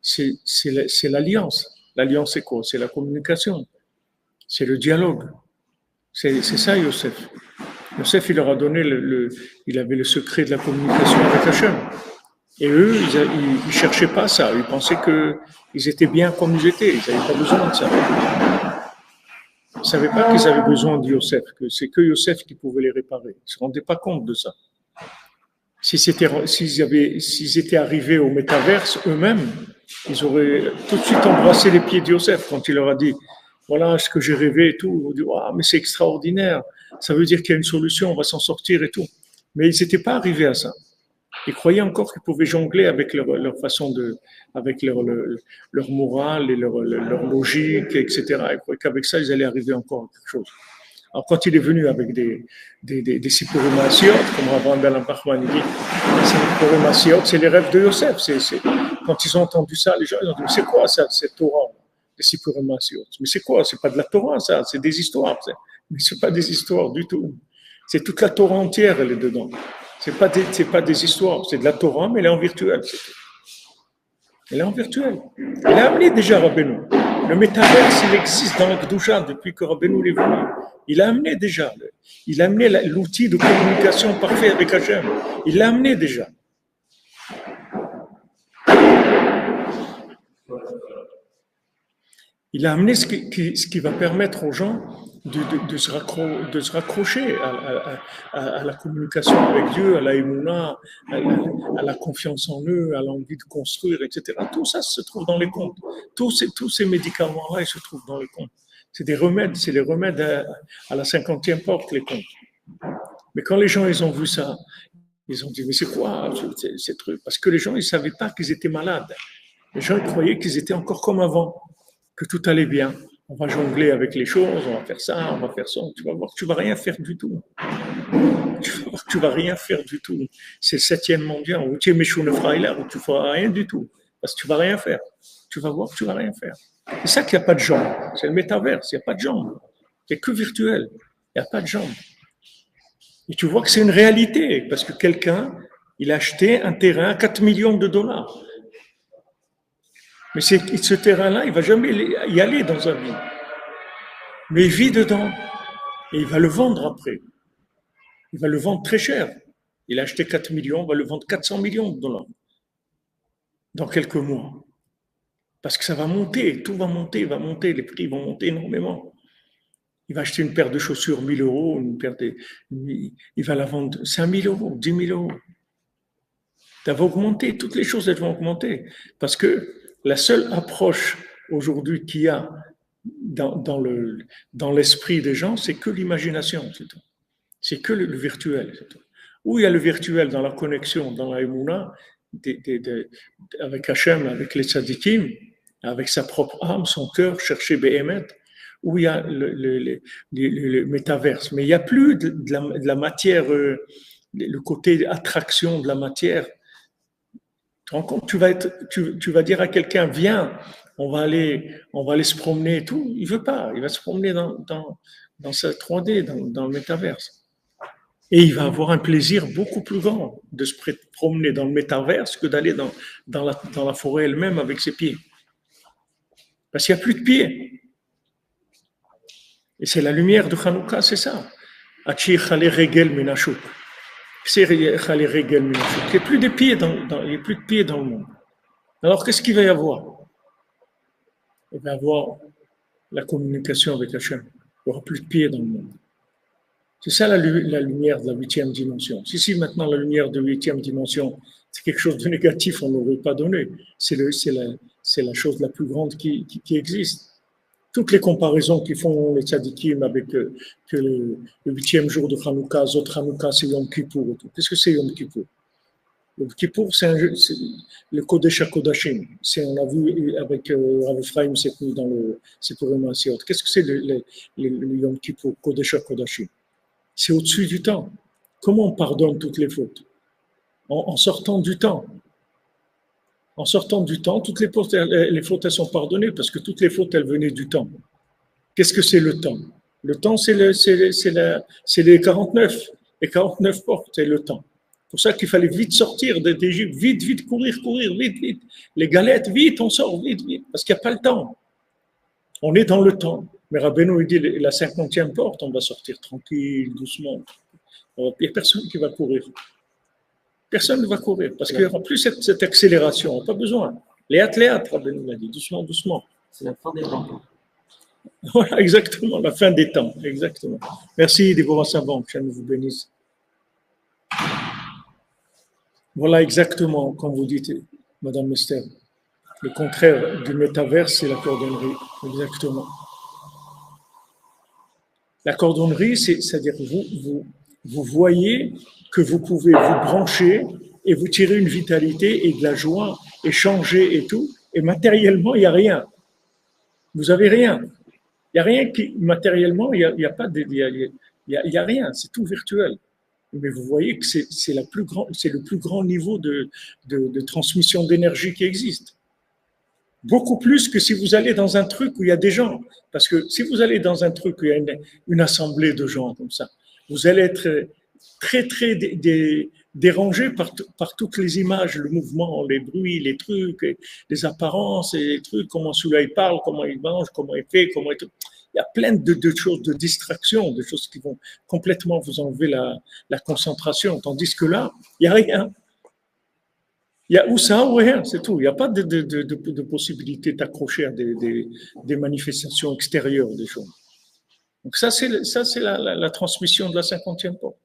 c'est l'alliance. L'alliance, c'est quoi? C'est la communication. C'est le dialogue. C'est ça, Yosef. Yosef, il leur a donné il avait le secret de la communication avec Hachem. Et eux, ils cherchaient pas ça. Ils pensaient qu'ils étaient bien comme ils étaient. Ils n'avaient pas besoin de ça. Ils ne savaient pas qu'ils avaient besoin de Yosef, que c'est que Yosef qui pouvait les réparer. Ils ne se rendaient pas compte de ça. S'ils étaient arrivés au métaverse eux-mêmes, ils auraient tout de suite embrassé les pieds de Yosef quand il leur a dit voilà ce que j'ai rêvé et tout. Ils ont dit ah, mais c'est extraordinaire, ça veut dire qu'il y a une solution, on va s'en sortir et tout. Mais ils n'étaient pas arrivés à ça. Ils croyaient encore qu'ils pouvaient jongler avec leur façon de, avec leur morale et leur logique, etc. Ils croyaient qu'avec ça, ils allaient arriver encore à quelque chose. Alors, quand il est venu avec des Sipurim Asiot, comme Rav Ben Bachman dit, Sipurim Asiot, c'est les rêves de Yosef. Quand ils ont entendu ça, les gens ils ont dit, mais c'est quoi ça, cette Torah, les Sipurim Asiot? Mais c'est quoi? C'est pas de la Torah, ça, c'est des histoires. Mais c'est pas des histoires du tout. C'est toute la Torah entière, elle est dedans. C'est pas des histoires, c'est de la Torah, mais elle est en virtuel. Elle est en virtuel. Elle a amené déjà Rabbeinu. Le métaverse, il existe dans le Kedusha depuis que Rabbeinu est venu. Il a amené déjà. Il a amené l'outil de communication parfait avec Hachem. Il l'a amené déjà. Il a amené ce qui va permettre aux gens de se raccrocher à la communication avec Dieu, à la émouna, à la confiance en eux, à l'envie de construire, etc. Tout ça se trouve dans les contes. Tous ces médicaments-là, ils se trouvent dans les contes. C'est les remèdes à la 50e porte, les contes. Mais quand les gens, ils ont vu ça, ils ont dit, mais c'est quoi ces trucs? Parce que les gens, ils ne savaient pas qu'ils étaient malades. Les gens, ils croyaient qu'ils étaient encore comme avant, que tout allait bien. On va jongler avec les choses, on va faire ça, on va faire ça. Tu vas voir que tu vas rien faire du tout. Tu vas voir que tu vas rien faire du tout. C'est le 7e mondial, où tu es méchou ne freiler, où tu feras rien du tout. Parce que tu vas rien faire. Tu vas voir que tu vas rien faire. C'est ça qu'il n'y a pas de jambes. C'est le métaverse, il n'y a pas de jambes. C'est que virtuel. Il n'y a pas de jambes. Et tu vois que c'est une réalité, parce que quelqu'un, il a acheté un terrain à 4 millions de dollars. Mais ce terrain-là, il ne va jamais y aller dans sa vie. Mais il vit dedans. Et il va le vendre après. Il va le vendre très cher. Il a acheté 4 millions, il va le vendre 400 millions de dollars. Dans quelques mois. Parce que ça va monter, tout va monter, les prix vont monter énormément. Il va acheter une paire de chaussures 1 000 euros, il va la vendre 5 000 euros, 10 000 euros. Ça va augmenter, toutes les choses elles vont augmenter. Parce que la seule approche aujourd'hui qu'il y a dans l'esprit des gens, c'est que l'imagination, c'est tout. C'est que le virtuel, c'est tout. Où il y a le virtuel dans la connexion, dans la émouna, avec Hachem, avec les tzadikim, avec sa propre âme, son cœur, chercher Béhémet, où il y a le métaverse. Mais il n'y a plus de la matière, le côté attraction de la matière. Tu te rends compte, tu vas dire à quelqu'un, viens, on va aller se promener et tout. Il ne veut pas, il va se promener dans sa 3D, dans le métaverse. Et il va avoir un plaisir beaucoup plus grand de se promener dans le métaverse que d'aller dans la forêt elle-même avec ses pieds. Parce qu'il n'y a plus de pieds. Et c'est la lumière de Hanouka, c'est ça. Il n'y a plus de pieds dans le monde. Alors qu'est-ce qu'il va y avoir? Il va y avoir la communication avec Hachem. Il n'y aura plus de pieds dans le monde. C'est ça la lumière de la 8e dimension. Si maintenant la lumière de 8e dimension, c'est quelque chose de négatif, on ne l'aurait pas donné. C'est la chose la plus grande qui existe. Toutes les comparaisons qu'ils font les tzadikim avec que le 8e jour de Hanouka, Zot Hanouka, c'est Yom Kippour. Qu'est-ce que c'est Yom Kippour? Yom Kippour, c'est le Kodesh HaKodashim. On a vu avec Rav Ephraim cette nuit dans le Sipurim Asiot. Qu'est-ce que c'est le Yom Kippour, Kodesh HaKodashim? C'est au-dessus du temps. Comment on pardonne toutes les fautes? En sortant du temps. En sortant du temps, toutes les fautes, elles sont pardonnées parce que toutes les fautes, elles venaient du temps. Qu'est-ce que c'est le temps? Le temps, c'est les 49. Les 49 portes, c'est le temps. C'est pour ça qu'il fallait vite sortir d'Égypte, vite, courir, vite. Les galettes, vite, on sort, vite, parce qu'il n'y a pas le temps. On est dans le temps. Mais Rabbeinu, il dit, la 50e porte, on va sortir tranquille, doucement. Il n'y a personne qui va courir. Personne ne va courir, parce qu'il n'y aura plus cette accélération. On n'a pas besoin. Les athlètes, Rabbeinu l'a dit, doucement. C'est la fin des temps. Voilà, exactement, la fin des temps, exactement. Merci, Déborah Savant, que Dieu vous bénisse. Voilà exactement, comme vous dites, Madame Esther. Le contraire du métaverse, c'est la cordonnerie. Exactement. La cordonnerie, c'est-à-dire vous voyez que vous pouvez vous brancher et vous tirer une vitalité et de la joie et changer et tout. Et matériellement, il n'y a rien. Vous avez rien. Il n'y a rien qui, matériellement, il y a pas de, il y a rien. C'est tout virtuel. Mais vous voyez que c'est le plus grand niveau de transmission d'énergie qui existe. Beaucoup plus que si vous allez dans un truc où il y a des gens. Parce que si vous allez dans un truc où il y a une assemblée de gens comme ça, vous allez être très dérangé par toutes les images, le mouvement, les bruits, les trucs, les apparences, et les trucs, comment celui-là il parle, comment il mange, comment il fait, comment il... Il y a plein de choses, de distractions, de choses qui vont complètement vous enlever la concentration. Tandis que là, il n'y a rien. Il y a ou ça ou rien, c'est tout. Il n'y a pas de possibilité d'accrocher à des manifestations extérieures des choses. Donc ça c'est la transmission de la 50e porte.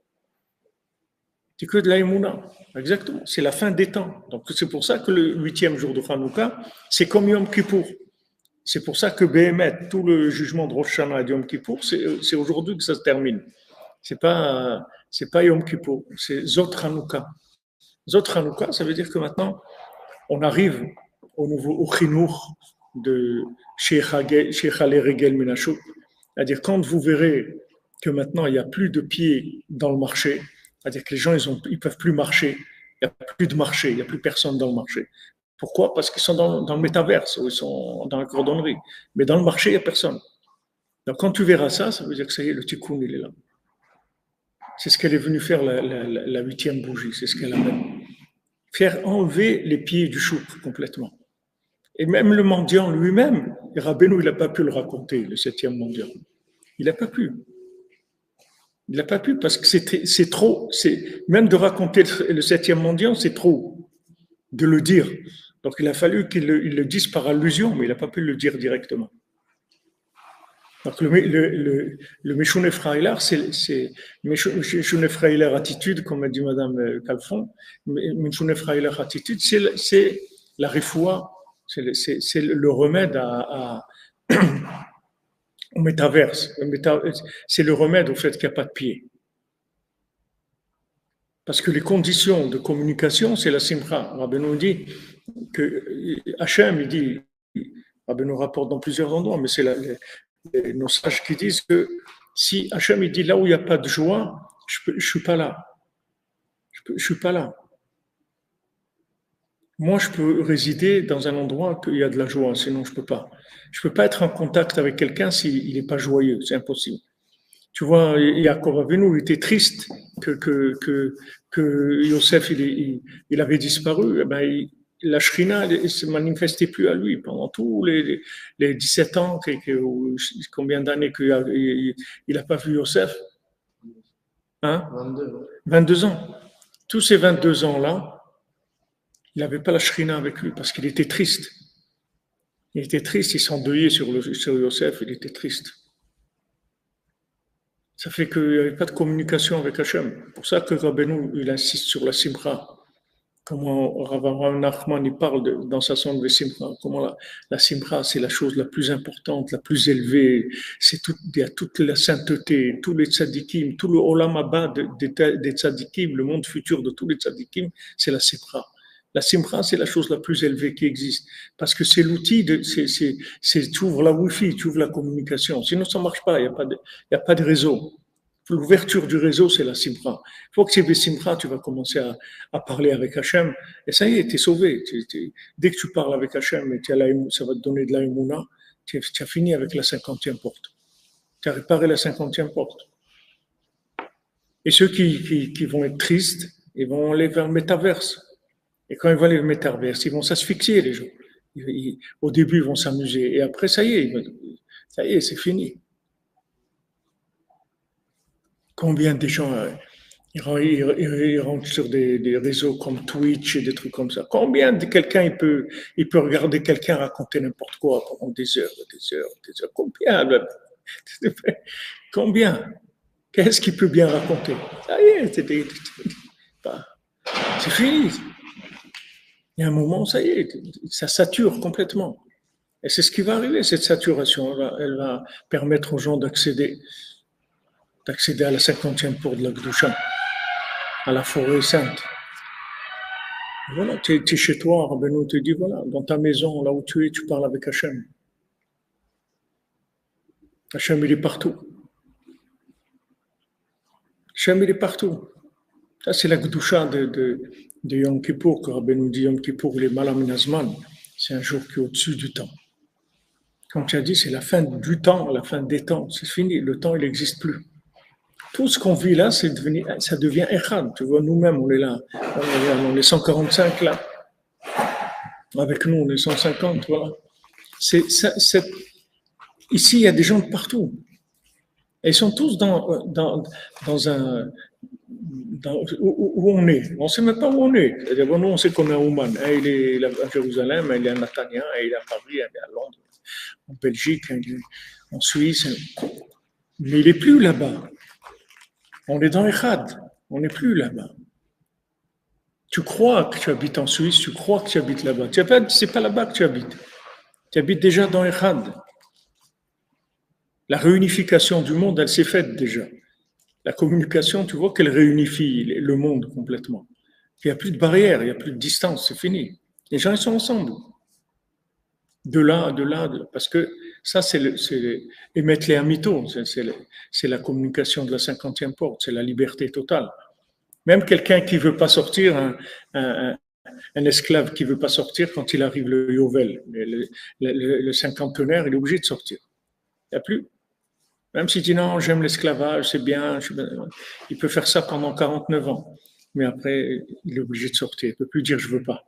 C'est que de l'aïmouna. Exactement. C'est la fin des temps. Donc c'est pour ça que le 8e jour de Hanouka, c'est comme Yom Kippour. C'est pour ça que Béhémet, tout le jugement de Rosh Hashanah et de Yom Kippour, c'est aujourd'hui que ça se termine. C'est pas Yom Kippour, c'est Zot Hanouka. Zot Hanouka, ça veut dire que maintenant, on arrive au chinour de Sheikh Ali Regel Menachou. C'est-à-dire, quand vous verrez que maintenant, il n'y a plus de pieds dans le marché, c'est-à-dire que les gens, ils peuvent plus marcher, il n'y a plus de marché, il n'y a plus personne dans le marché. Pourquoi? Parce qu'ils sont dans le métaverse, ou ils sont dans la cordonnerie. Mais dans le marché, il n'y a personne. Donc, quand tu verras ça, ça veut dire que ça y est, le tikkun, il est là. C'est ce qu'elle est venue faire, la 8e bougie, c'est ce qu'elle amène. Faire enlever les pieds du chouk complètement. Et même le mendiant lui-même, Rabbeinu, il n'a pas pu le raconter, le 7e mendiant. Il n'a pas pu. Il n'a pas pu parce que c'est trop. Même de raconter le 7e mendiant, c'est trop de le dire. Donc il a fallu qu'il le dise par allusion, mais il n'a pas pu le dire directement. Donc le Meshouné Frailar, c'est Meshouné Frailar attitude, comme a dit Madame Calfon. Meshouné Frailar attitude, c'est la rifoua, c'est le remède au métaverse. C'est le remède au fait qu'il n'y a pas de pied. Parce que les conditions de communication, c'est la simcha. Rabbeinu dit que Hachem, il dit, Rabbeinu rapporte dans plusieurs endroits, mais c'est nos sages qui disent que si Hachem il dit là où il n'y a pas de joie, je ne suis pas là. Je suis pas là. Moi, je peux résider dans un endroit où il y a de la joie, sinon je ne peux pas. Je ne peux pas être en contact avec quelqu'un s'il n'est pas joyeux, c'est impossible. Tu vois, Yaakov Avinu, il était triste que Yosef, il avait disparu. Eh ben, la Shrina ne se manifestait plus à lui pendant tous les 17 ans, combien d'années qu'il n'a pas vu Yosef. Hein? 22 ans. Tous ces 22 ans-là, il n'avait pas la Shrina avec lui parce qu'il était triste. Il était triste, il s'endeuillait sur Yosef, il était triste. Ça fait qu'il n'y avait pas de communication avec Hachem. C'est pour ça que Rabbeinu, il insiste sur la simcha. Comment Rav Nachman il parle dans sa sonde de simcha. Comment la simcha, c'est la chose la plus importante, la plus élevée. Il y a toute la sainteté, tous les tzadikim, tout le olam haba des tzadikim, le monde futur de tous les tzadikim, c'est la simcha. La simcha, c'est la chose la plus élevée qui existe. Parce que c'est l'outil, tu ouvres la Wi-Fi, tu ouvres la communication. Sinon, ça ne marche pas, il n'y a pas de réseau. L'ouverture du réseau, c'est la simcha. Il faut que tu aies simcha, tu vas commencer à parler avec Hachem. Et ça y est, tu es sauvé. Dès que tu parles avec Hachem, et ça va te donner de l'aïmouna, tu as fini avec la 50e porte. Tu as réparé la 50e porte. Et ceux qui vont être tristes, ils vont aller vers le métaverse. Et quand ils vont aller vers le métaverse, ils vont s'asphyxier, les gens. Au début, ils vont s'amuser. Et après, ça y est, c'est fini. Combien de gens il rentre sur des réseaux comme Twitch et des trucs comme ça. Combien de quelqu'un il peut regarder quelqu'un raconter n'importe quoi pendant des heures, des heures, des heures. Combien? Qu'est-ce qu'il peut bien raconter? Ça y est, c'est fini. Il y a un moment, ça y est, ça sature complètement. Et c'est ce qui va arriver, cette saturation. Elle va permettre aux gens d'accéder à la 50e pour de la Gdusha, à la forêt sainte. Voilà, tu es chez toi, Rabbeinu te dit, voilà, dans ta maison, là où tu es, tu parles avec Hachem. Hachem, il est partout. Hachem, il est partout. Ça, c'est la Gdusha de Yom Kippour, que Rabbeinu dit Yom Kippour, il est Malam Nazman. C'est un jour qui est au-dessus du temps. Comme tu as dit, c'est la fin du temps, la fin des temps. C'est fini, le temps, il n'existe plus. Tout ce qu'on vit là, ça devient Echad. Tu vois, nous-mêmes, on est là. On est 145 là. Avec nous, on est 150, voilà. Ici, il y a des gens de partout. Et ils sont tous dans un... où on est. On ne sait même pas où on est. C'est-à-dire, nous, on sait qu'on est à Ouman. Il est à Jérusalem, il est à Natania, il est à Paris, il est à Londres, en Belgique, en Suisse. Mais il n'est plus là-bas. On est dans Echad. On n'est plus là-bas. Tu crois que tu habites en Suisse, tu crois que tu habites là-bas. C'est pas là-bas que tu habites. Tu habites déjà dans Echad. La réunification du monde, elle s'est faite déjà. La communication, tu vois qu'elle réunifie le monde complètement. Il n'y a plus de barrière, il n'y a plus de distance, c'est fini. Les gens, ils sont ensemble. De là, parce que ça, c'est émettre les amito, c'est la communication de la 50e porte, c'est la liberté totale. Même quelqu'un qui ne veut pas sortir, un esclave qui ne veut pas sortir, quand il arrive le Yovel, le cinquantenaire, il est obligé de sortir. Il n'y a plus. Même s'il dit non, j'aime l'esclavage, c'est bien, il peut faire ça pendant 49 ans. Mais après, il est obligé de sortir. Il ne peut plus dire je ne veux pas.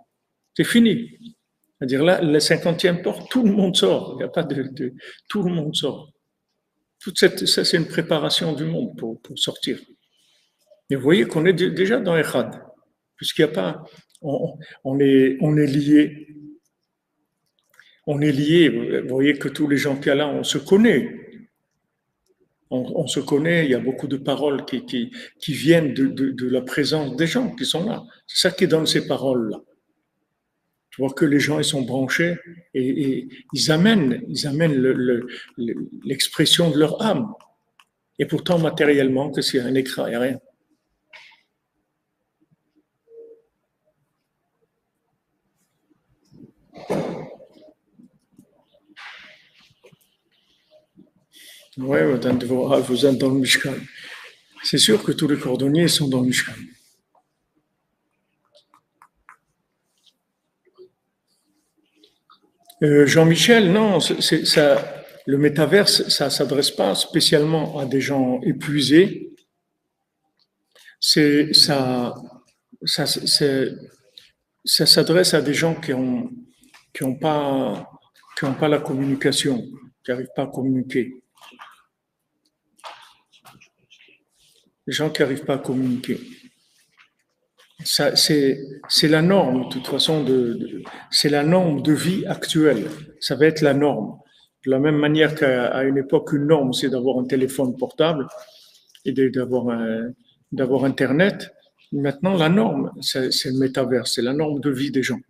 C'est fini. C'est-à-dire là, la 50e porte, tout le monde sort. Il n'y a pas tout le monde sort. Ça, c'est une préparation du monde pour sortir. Et vous voyez qu'on est déjà dans Echad, puisqu'il n'y a pas, on est liés. On est liés. Vous voyez que tous les gens qu'il y a là, on se connaît. On se connaît, il y a beaucoup de paroles qui viennent de la présence des gens qui sont là. C'est ça qui donne ces paroles-là. Tu vois que les gens, ils sont branchés et ils amènent l'expression de leur âme. Et pourtant, matériellement, que c'est un écran, il n'y a rien. Oui, vous êtes dans le Mishkan. C'est sûr que tous les cordonniers sont dans le Mishkan. Jean-Michel, non, le métaverse, ça ne s'adresse pas spécialement à des gens épuisés. Ça s'adresse à des gens qui ont pas la communication, qui n'arrivent pas à communiquer. Les gens qui n'arrivent pas à communiquer. Ça, c'est la norme, de toute façon, c'est la norme de vie actuelle. Ça va être la norme. De la même manière qu'à une époque, une norme, c'est d'avoir un téléphone portable et d'avoir Internet. Maintenant, la norme, c'est le métaverse, c'est la norme de vie des gens.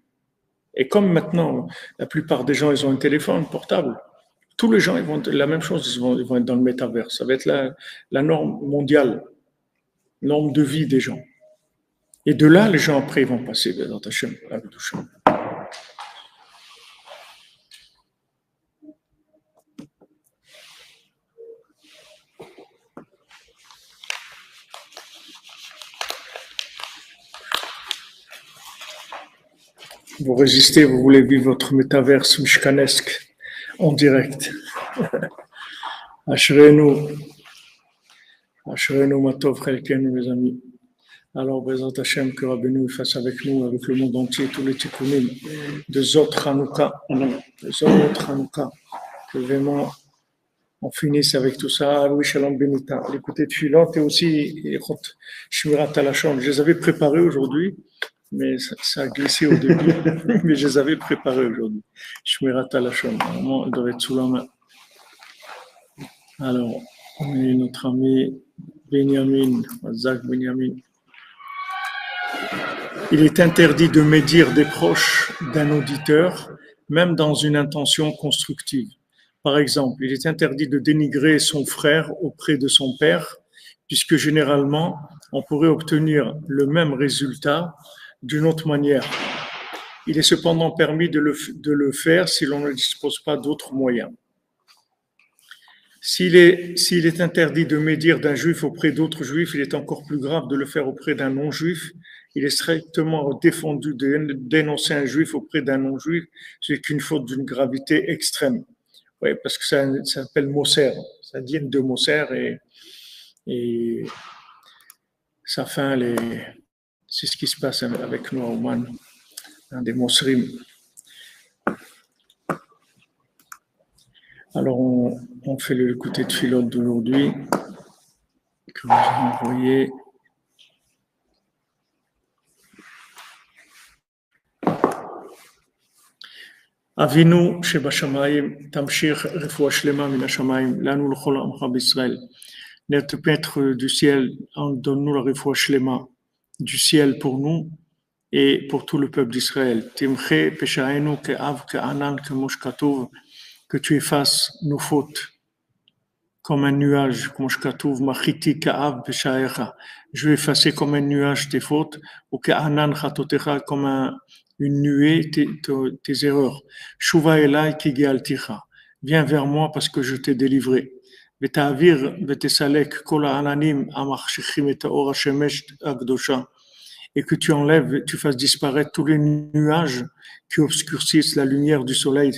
Et comme maintenant, la plupart des gens, ils ont un téléphone portable, tous les gens, ils vont la même chose, ils vont être dans le métaverse. Ça va être la norme mondiale, norme de vie des gens. Et de là, les gens après, ils vont passer dans ta chambre, avec ta chambre. Vous résistez, vous voulez vivre votre métaverse mishkanesque en direct. Ashrenu Matov Chelkenu, mes amis. Alors, Bézat Hashem, que Rabbeinu fasse avec nous, avec le monde entier, tous les tikkunim de Zot Hanouka, que vraiment on finisse avec tout ça. Oui, Shalom Benita. L'écouter de filante et aussi Shmirat Alashon. Je les avais préparés aujourd'hui, mais ça a glissé au début. Mais je les avais préparés aujourd'hui. Shmirat Alashon. Normalement, elles doivent être sous la main. Alors, on est notre ami Benjamin, Zach Benjamin. Il est interdit de médire des proches d'un auditeur, même dans une intention constructive. Par exemple, il est interdit de dénigrer son frère auprès de son père, puisque généralement, on pourrait obtenir le même résultat d'une autre manière. Il est cependant permis de le faire si l'on ne dispose pas d'autres moyens. S'il est interdit de médire d'un juif auprès d'autres juifs, il est encore plus grave de le faire auprès d'un non-juif. Il est strictement défendu de dénoncer un juif auprès d'un non-juif, c'est qu'une faute d'une gravité extrême. Oui, parce que ça s'appelle Moser, ça vient de Moser et ça fait c'est ce qui se passe avec nous à Oman, des Mosrim. Alors on fait le côté de Philot d'aujourd'hui que vous avez envoyé. Avinu Shebashamayim, Tamshir Refoua Shlema Min Hashamayim, Lanu L'chol Amcha B'Israël. Notre Maître du ciel, donne-nous la Refoua Shlema du ciel pour nous et pour tout le peuple d'Israël. Timche Peshaenu Ke'av Ke'anan Kemosh Katuv, que tu effaces nos fautes comme un nuage, comme Shkatuv Machiti Ke'av Peshaecha. Je vais effacer comme un nuage tes fautes, ou Ke'anan Chatotecha comme une nuée tes erreurs. Shuva elai ki gealticha. Viens vers moi parce que je t'ai délivré. Veta'avir vetesalek kol ha'ananim amachshechim et ha'or hashemesh hakdosha. Et que tu enlèves, tu fasses disparaître tous les nuages qui obscurcissent la lumière du soleil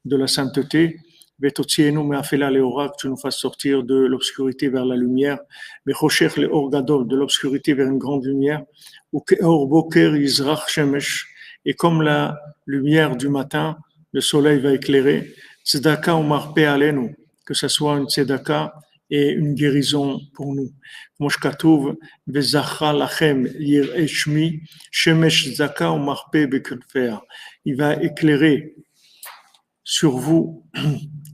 de la sainteté. Vetotzienu me'afela leora, que tu nous fasses sortir de l'obscurité vers la lumière. Mechoshech leor gadol, de l'obscurité vers une grande lumière. Ou ke'or boker yizrach shemesh. Et comme la lumière du matin, le soleil va éclairer, tzedaka ou marpe alenu, que ce soit une tzedaka et une guérison pour nous. Moshkatuv vezacha lachem yir'e shmi shemesh tzedaka ou marpe bekunfer. Il va éclairer sur vous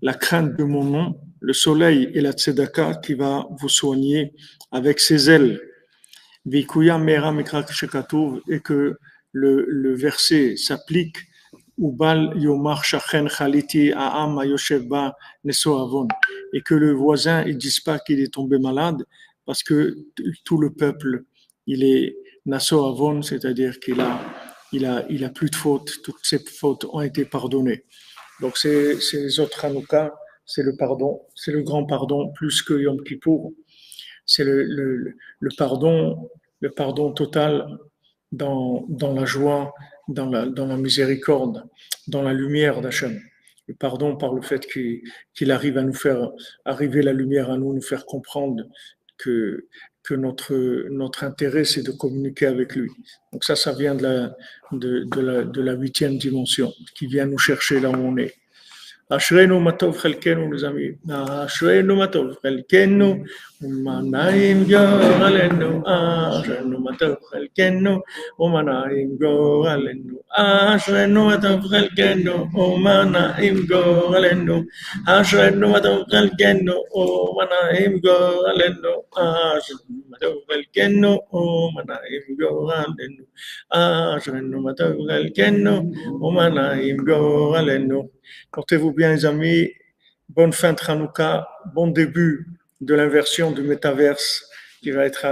la crainte de mon nom, le soleil et la tzedaka qui va vous soigner avec ses ailes. Vikuya mera mikra shekatuv, et que le verset s'applique Ubal yomar shachen chaliti ha'am hayoshev ba neso avon, et que le voisin ne dise pas qu'il est tombé malade parce que tout le peuple il est naso avon, c'est-à-dire qu'il a plus de fautes, toutes ses fautes ont été pardonnées. Donc c'est les autres Hanouka, c'est le pardon, c'est le grand pardon plus que Yom Kippour, c'est le pardon total. Dans la joie, dans la miséricorde, dans la lumière d'Hachem. Le pardon par le fait qu'il arrive à nous faire arriver la lumière à nous faire comprendre que notre intérêt, c'est de communiquer avec lui. Donc ça vient de la 8e dimension, qui vient nous chercher là où on est. אשרינו מה טוב חלקנו לזמין, אשרינו מה טוב חלקנו, ומנעים גורלנו, אשרינו מה טוב חלקנו, ומנעים גורלנו, אשרינו מה טוב חלקנו, ומנעים גורלנו, אשרינו מה טוב חלקנו, ומנעים גורלנו, אשרינו מה טוב חלקנו, ומנעים גורלנו, אשרינו מה טוב חלקנו, ומנעים גורלנו. Portez-vous bien les amis, bonne fin de Hanouka, bon début de l'inversion du métaverse qui va être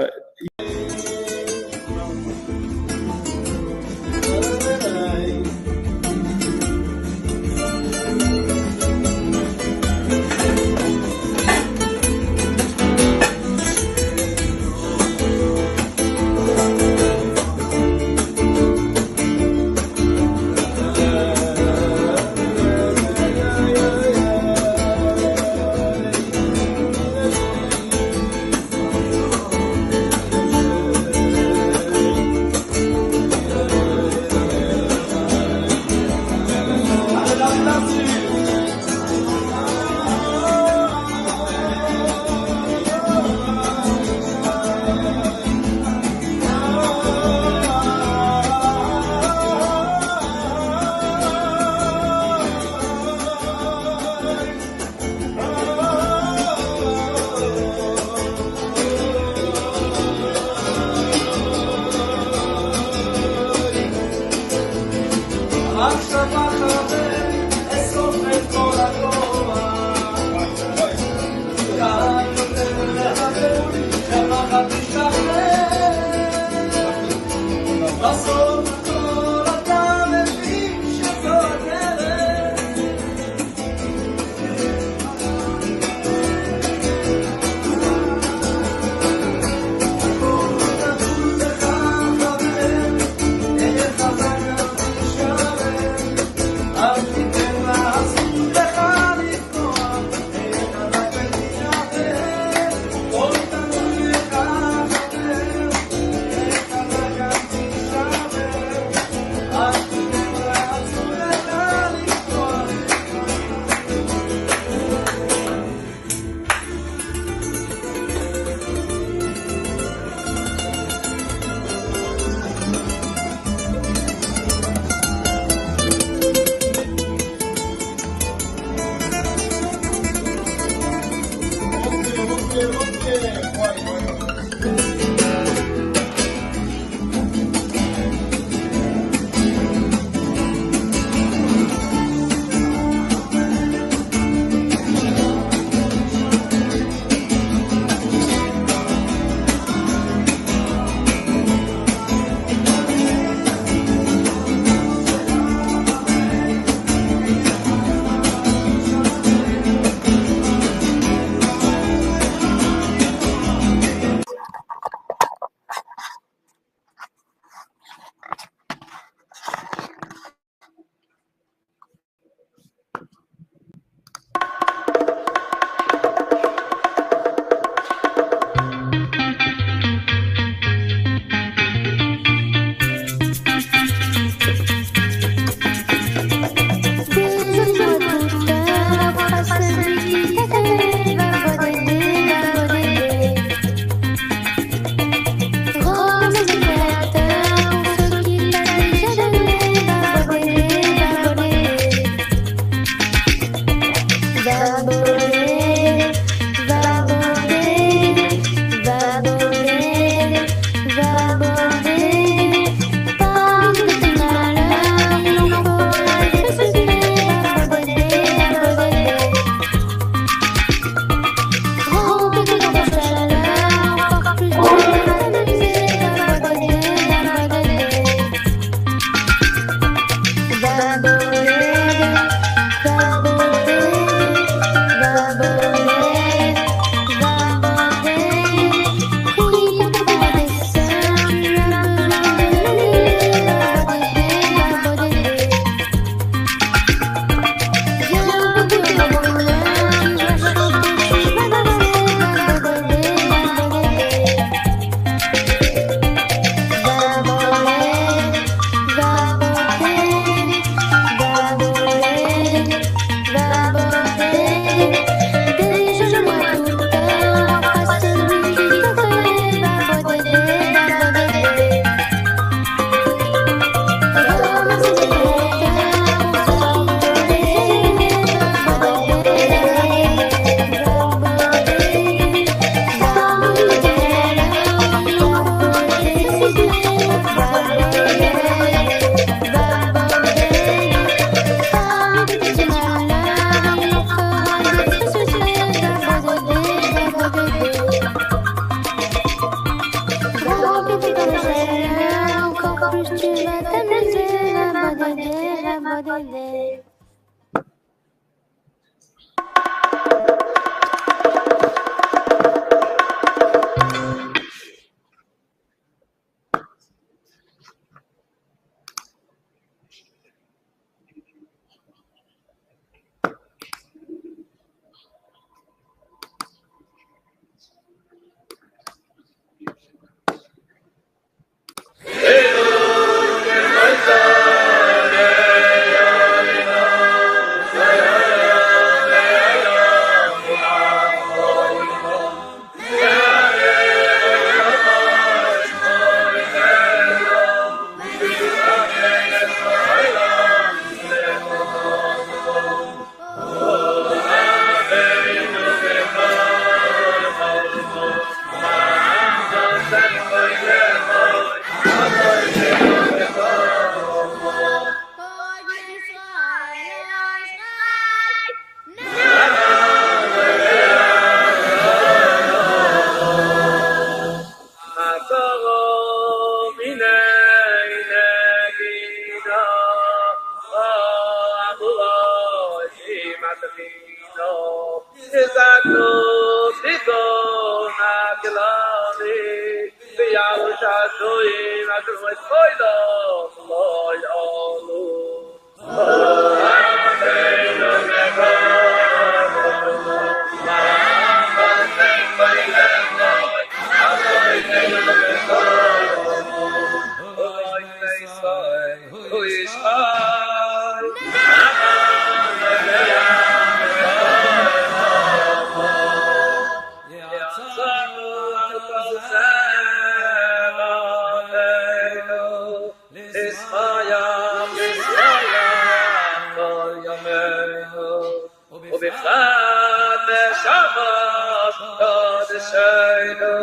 Shayno,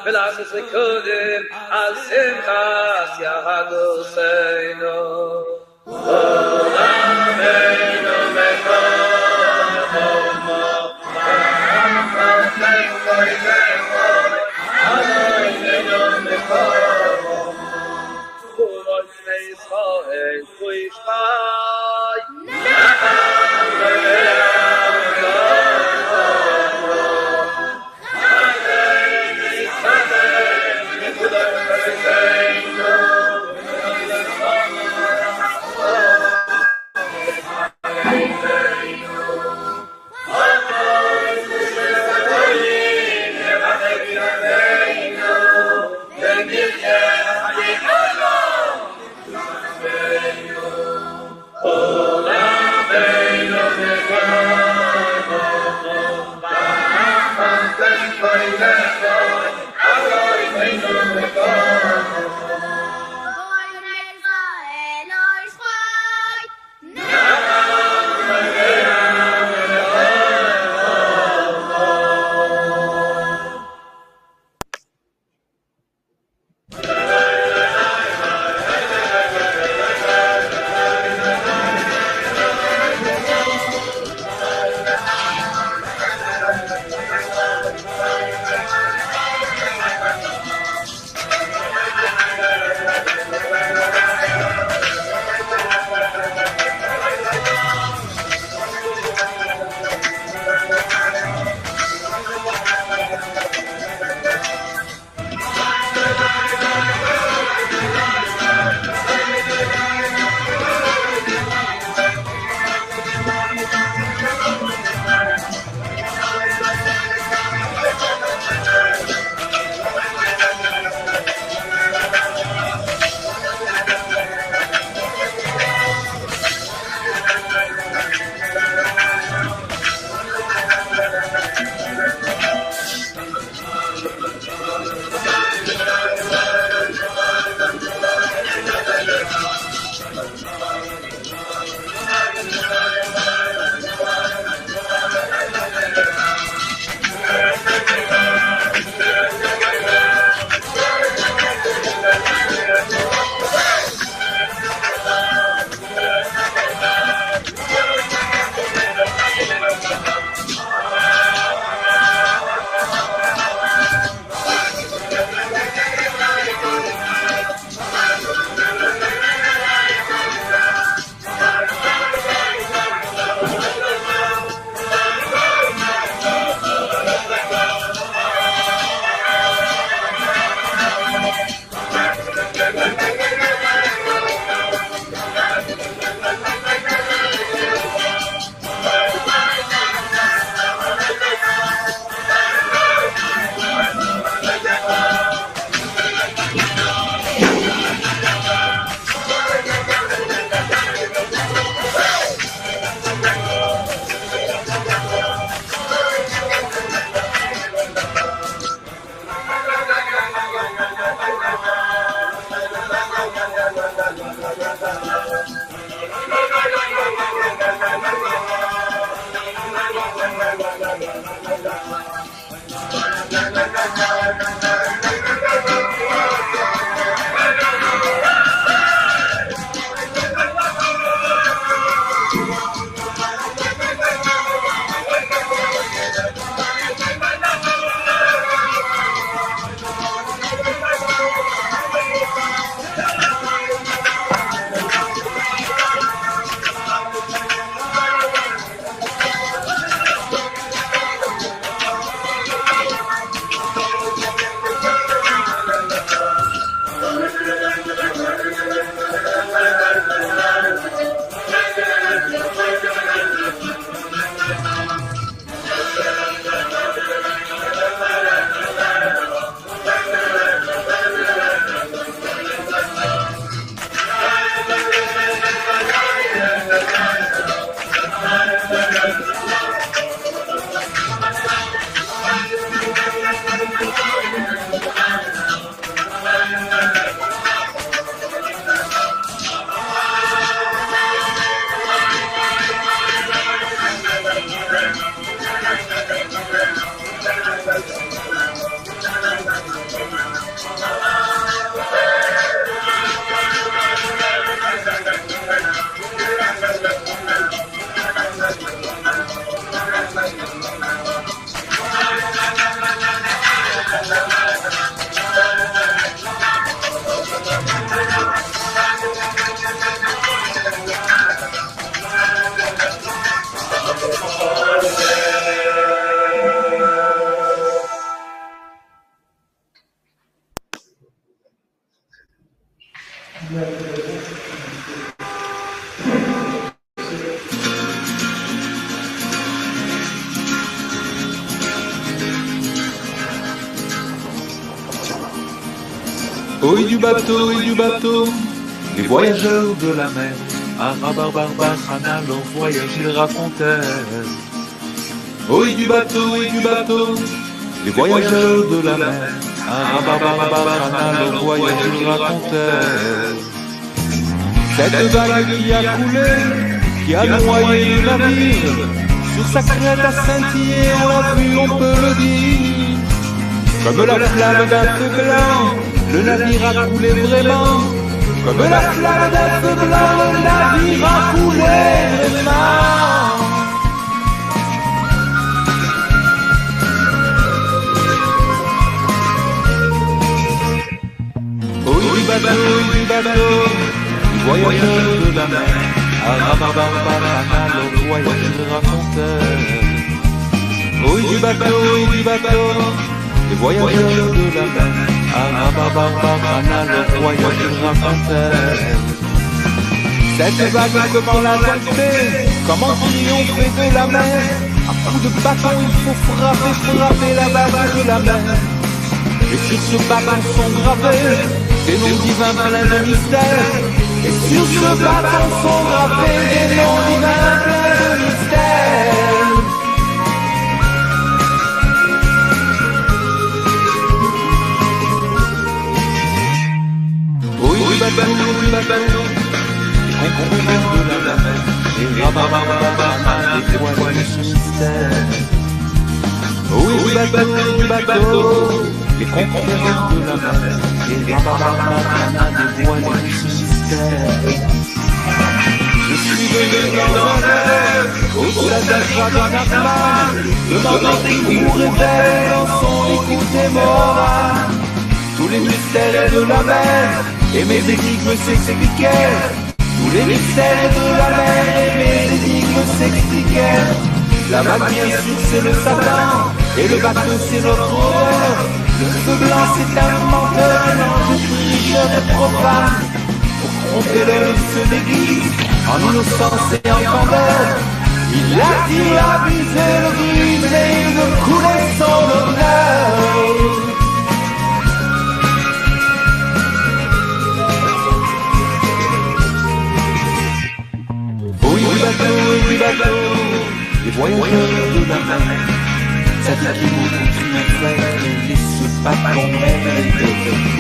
Velasquez Kodim, Al Simchas Yahaduseino. Olamenu Mekomo, Aloyenu Mekomo, Kuroy Israel, Kuishai, Oui du bateau, les voyageurs de la mer, Arabarbarbarana, leur voyage ils racontèrent. Oui du bateau, les voyageurs de la mer, Arabarbarbarana, leur voyage ils racontèrent. Cette vague qui a coulé, qui a noyé le navire, sur sa crête a scintillé, on l'a vu, on peut le dire. Comme la flamme d'un feu blanc, le navire a coulé vraiment. Comme la flamme d'un feu blanc, le navire a coulé vraiment. Oui du bateau, du voyageur de la mer, Arabarbarbarana, le voyage raconteur. Oui du bateau, les voyageurs de la mer, Arabarbarbarana, le voyage raconteur. Cette vague devant la dompter, comment triompher de la mer? À coups de bâton, il faut frapper la vague de la mer. Et sur ce bâton sont gravés des noms divins pleins de mystères. Et sur ce bâton sont gravés des noms divins pleins de mystères. Oui, du bateau, les concombres de la mer, et Rabarbarbarana, des voiles de ce mystère. Oui, du bateau, les concombres de la mer, et Rabarbarbarana, des voiles de ce mystère. Je suis venu dans un rêve, au Sadhana, demandant qu'il nous révèle en son écoute et morale tous les mystères de la mer, et mes énigmes s'expliquaient. Tous les mystères de la mer et mes énigmes s'expliquaient. La vague bien sûr c'est le Satan, et le bateau c'est notre horreur. Le feu blanc c'est un menteur, un ange tricheur et profane. Pour tromper l'œil il se déguise en innocence et en candeur. Il attire la bise et le brise et il veut couler son honneur. Oui du bateau, les voyageurs de la mer, ça dit qu'ils vont continuer à faire et laisse pas tomber.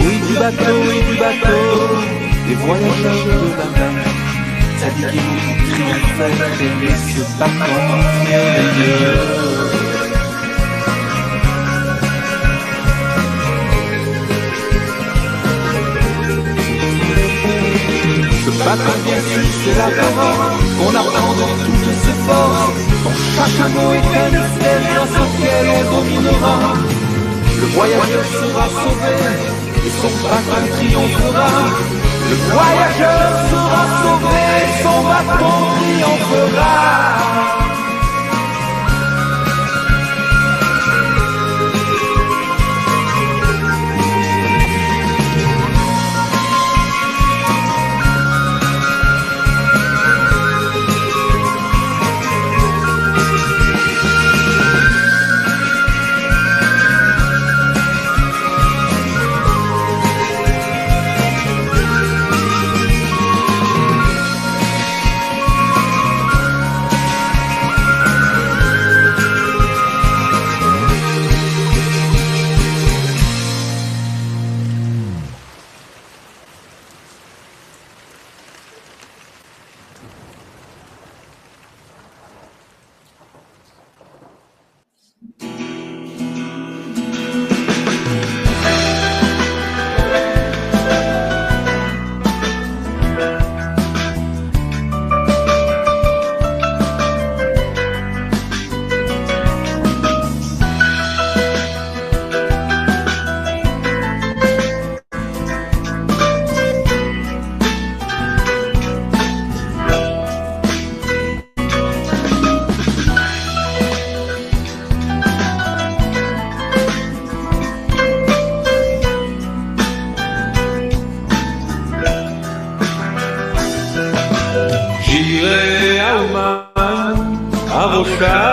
Oui du bateau, les voyageurs de la mer, ça dit qu'ils vont continuer à faire et laisse pas tomber. Ce bâton bien sûr c'est la parole qu'on apprend de toutes ses forces, dont chaque mot est un mystère grâce auquel on dominera. Le voyageur sera sauvé et son bâton triomphera. Le voyageur sera sauvé et son bâton triomphera.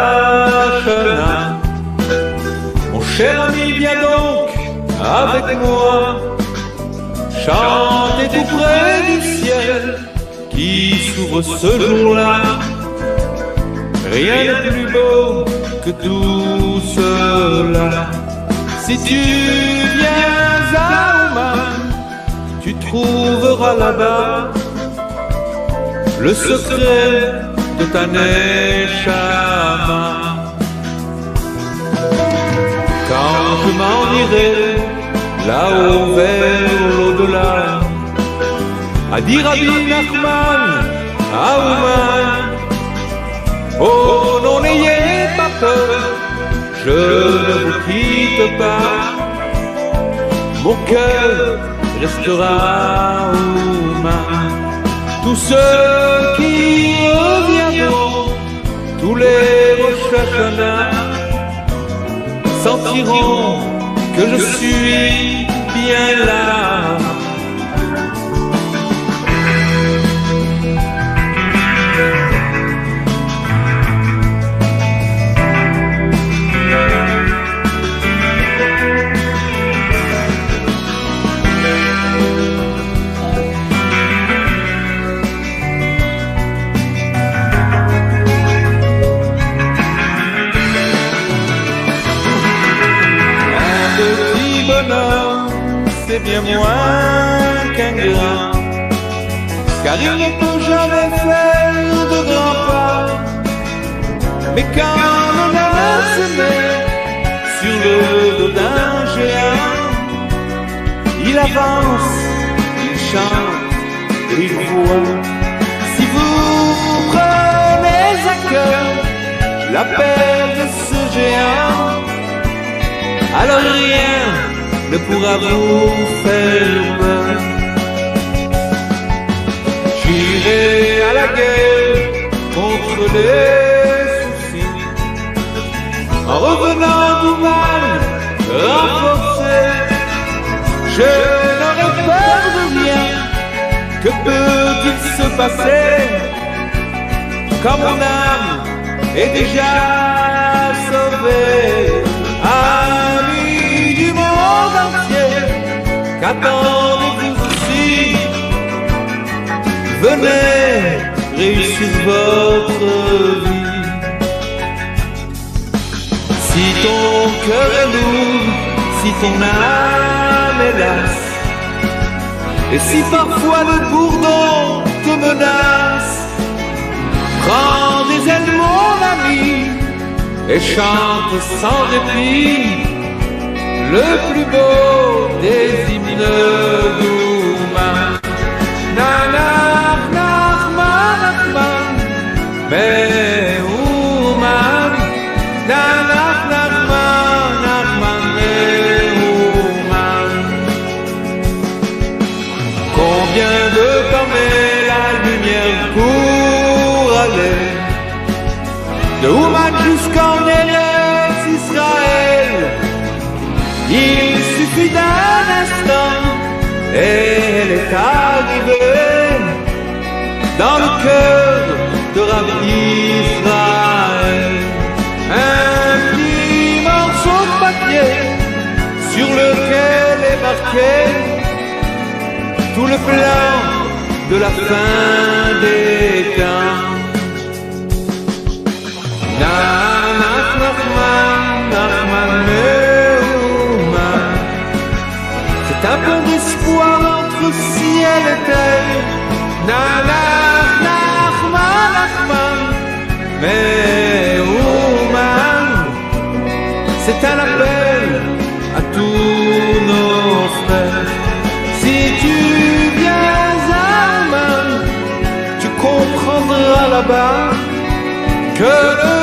Hashanah. Mon cher ami, viens donc avec moi, chanter tout près du ciel qui s'ouvre ce jour-là. Rien n'est plus beau que tout cela. Si tu viens à Ouman, tu trouveras là-bas le secret de ta Neshama. Quand je m'en irai là-haut vers l'au-delà, a dit Rabbi Nachman à Ouman, oh non, n'ayez pas peur, je ne vous quitte pas, mon cœur restera à Ouman. Tous ceux qui reviendront, tous les Rosh Hashanah, sentiront que je suis bien là. C'est bien moins qu'un grain, car il ne peut jamais faire de grands pas. Mais quand l'honneur se met sur le dos d'un géant, il avance, il chante et il voit. Si vous prenez à cœur l'appel de ce géant, alors rien ne pourra vous faire peur. J'irai à la guerre contre les soucis, en revenant d'Ouman renforcé. Je n'aurai peur de rien. Que peut-il se passer quand mon âme est déjà sauvée? Amis du monde entier, qu'attendez-vous ici? Venez réussir votre vie. Si ton cœur est lourd, si ton âme est lasse, et si parfois le bourdon te menace, prends des ailes mon ami et chante sans répit le plus beau des hymnes d'Ouman. Nanach, Nachman, Nachman, mais Ouman. Nanach, Nachman, Nachman, mais Ouman. Combien de temps met la lumière pour aller de Ouman jusqu'en Eretz Israël? Il suffit d'un instant et elle est arrivée dans le cœur de Rabbi Israël. Un petit morceau de papier sur lequel est marqué tout le plan de la fin des temps. Nanach, Nachman, Nachman, Meouman. C'est un peu d'espoir entre ciel et terre. Nanach, Nachman, Nachman, Meouman. C'est un appel à tous nos frères. Si tu viens à Ouman, tu comprendras là-bas que le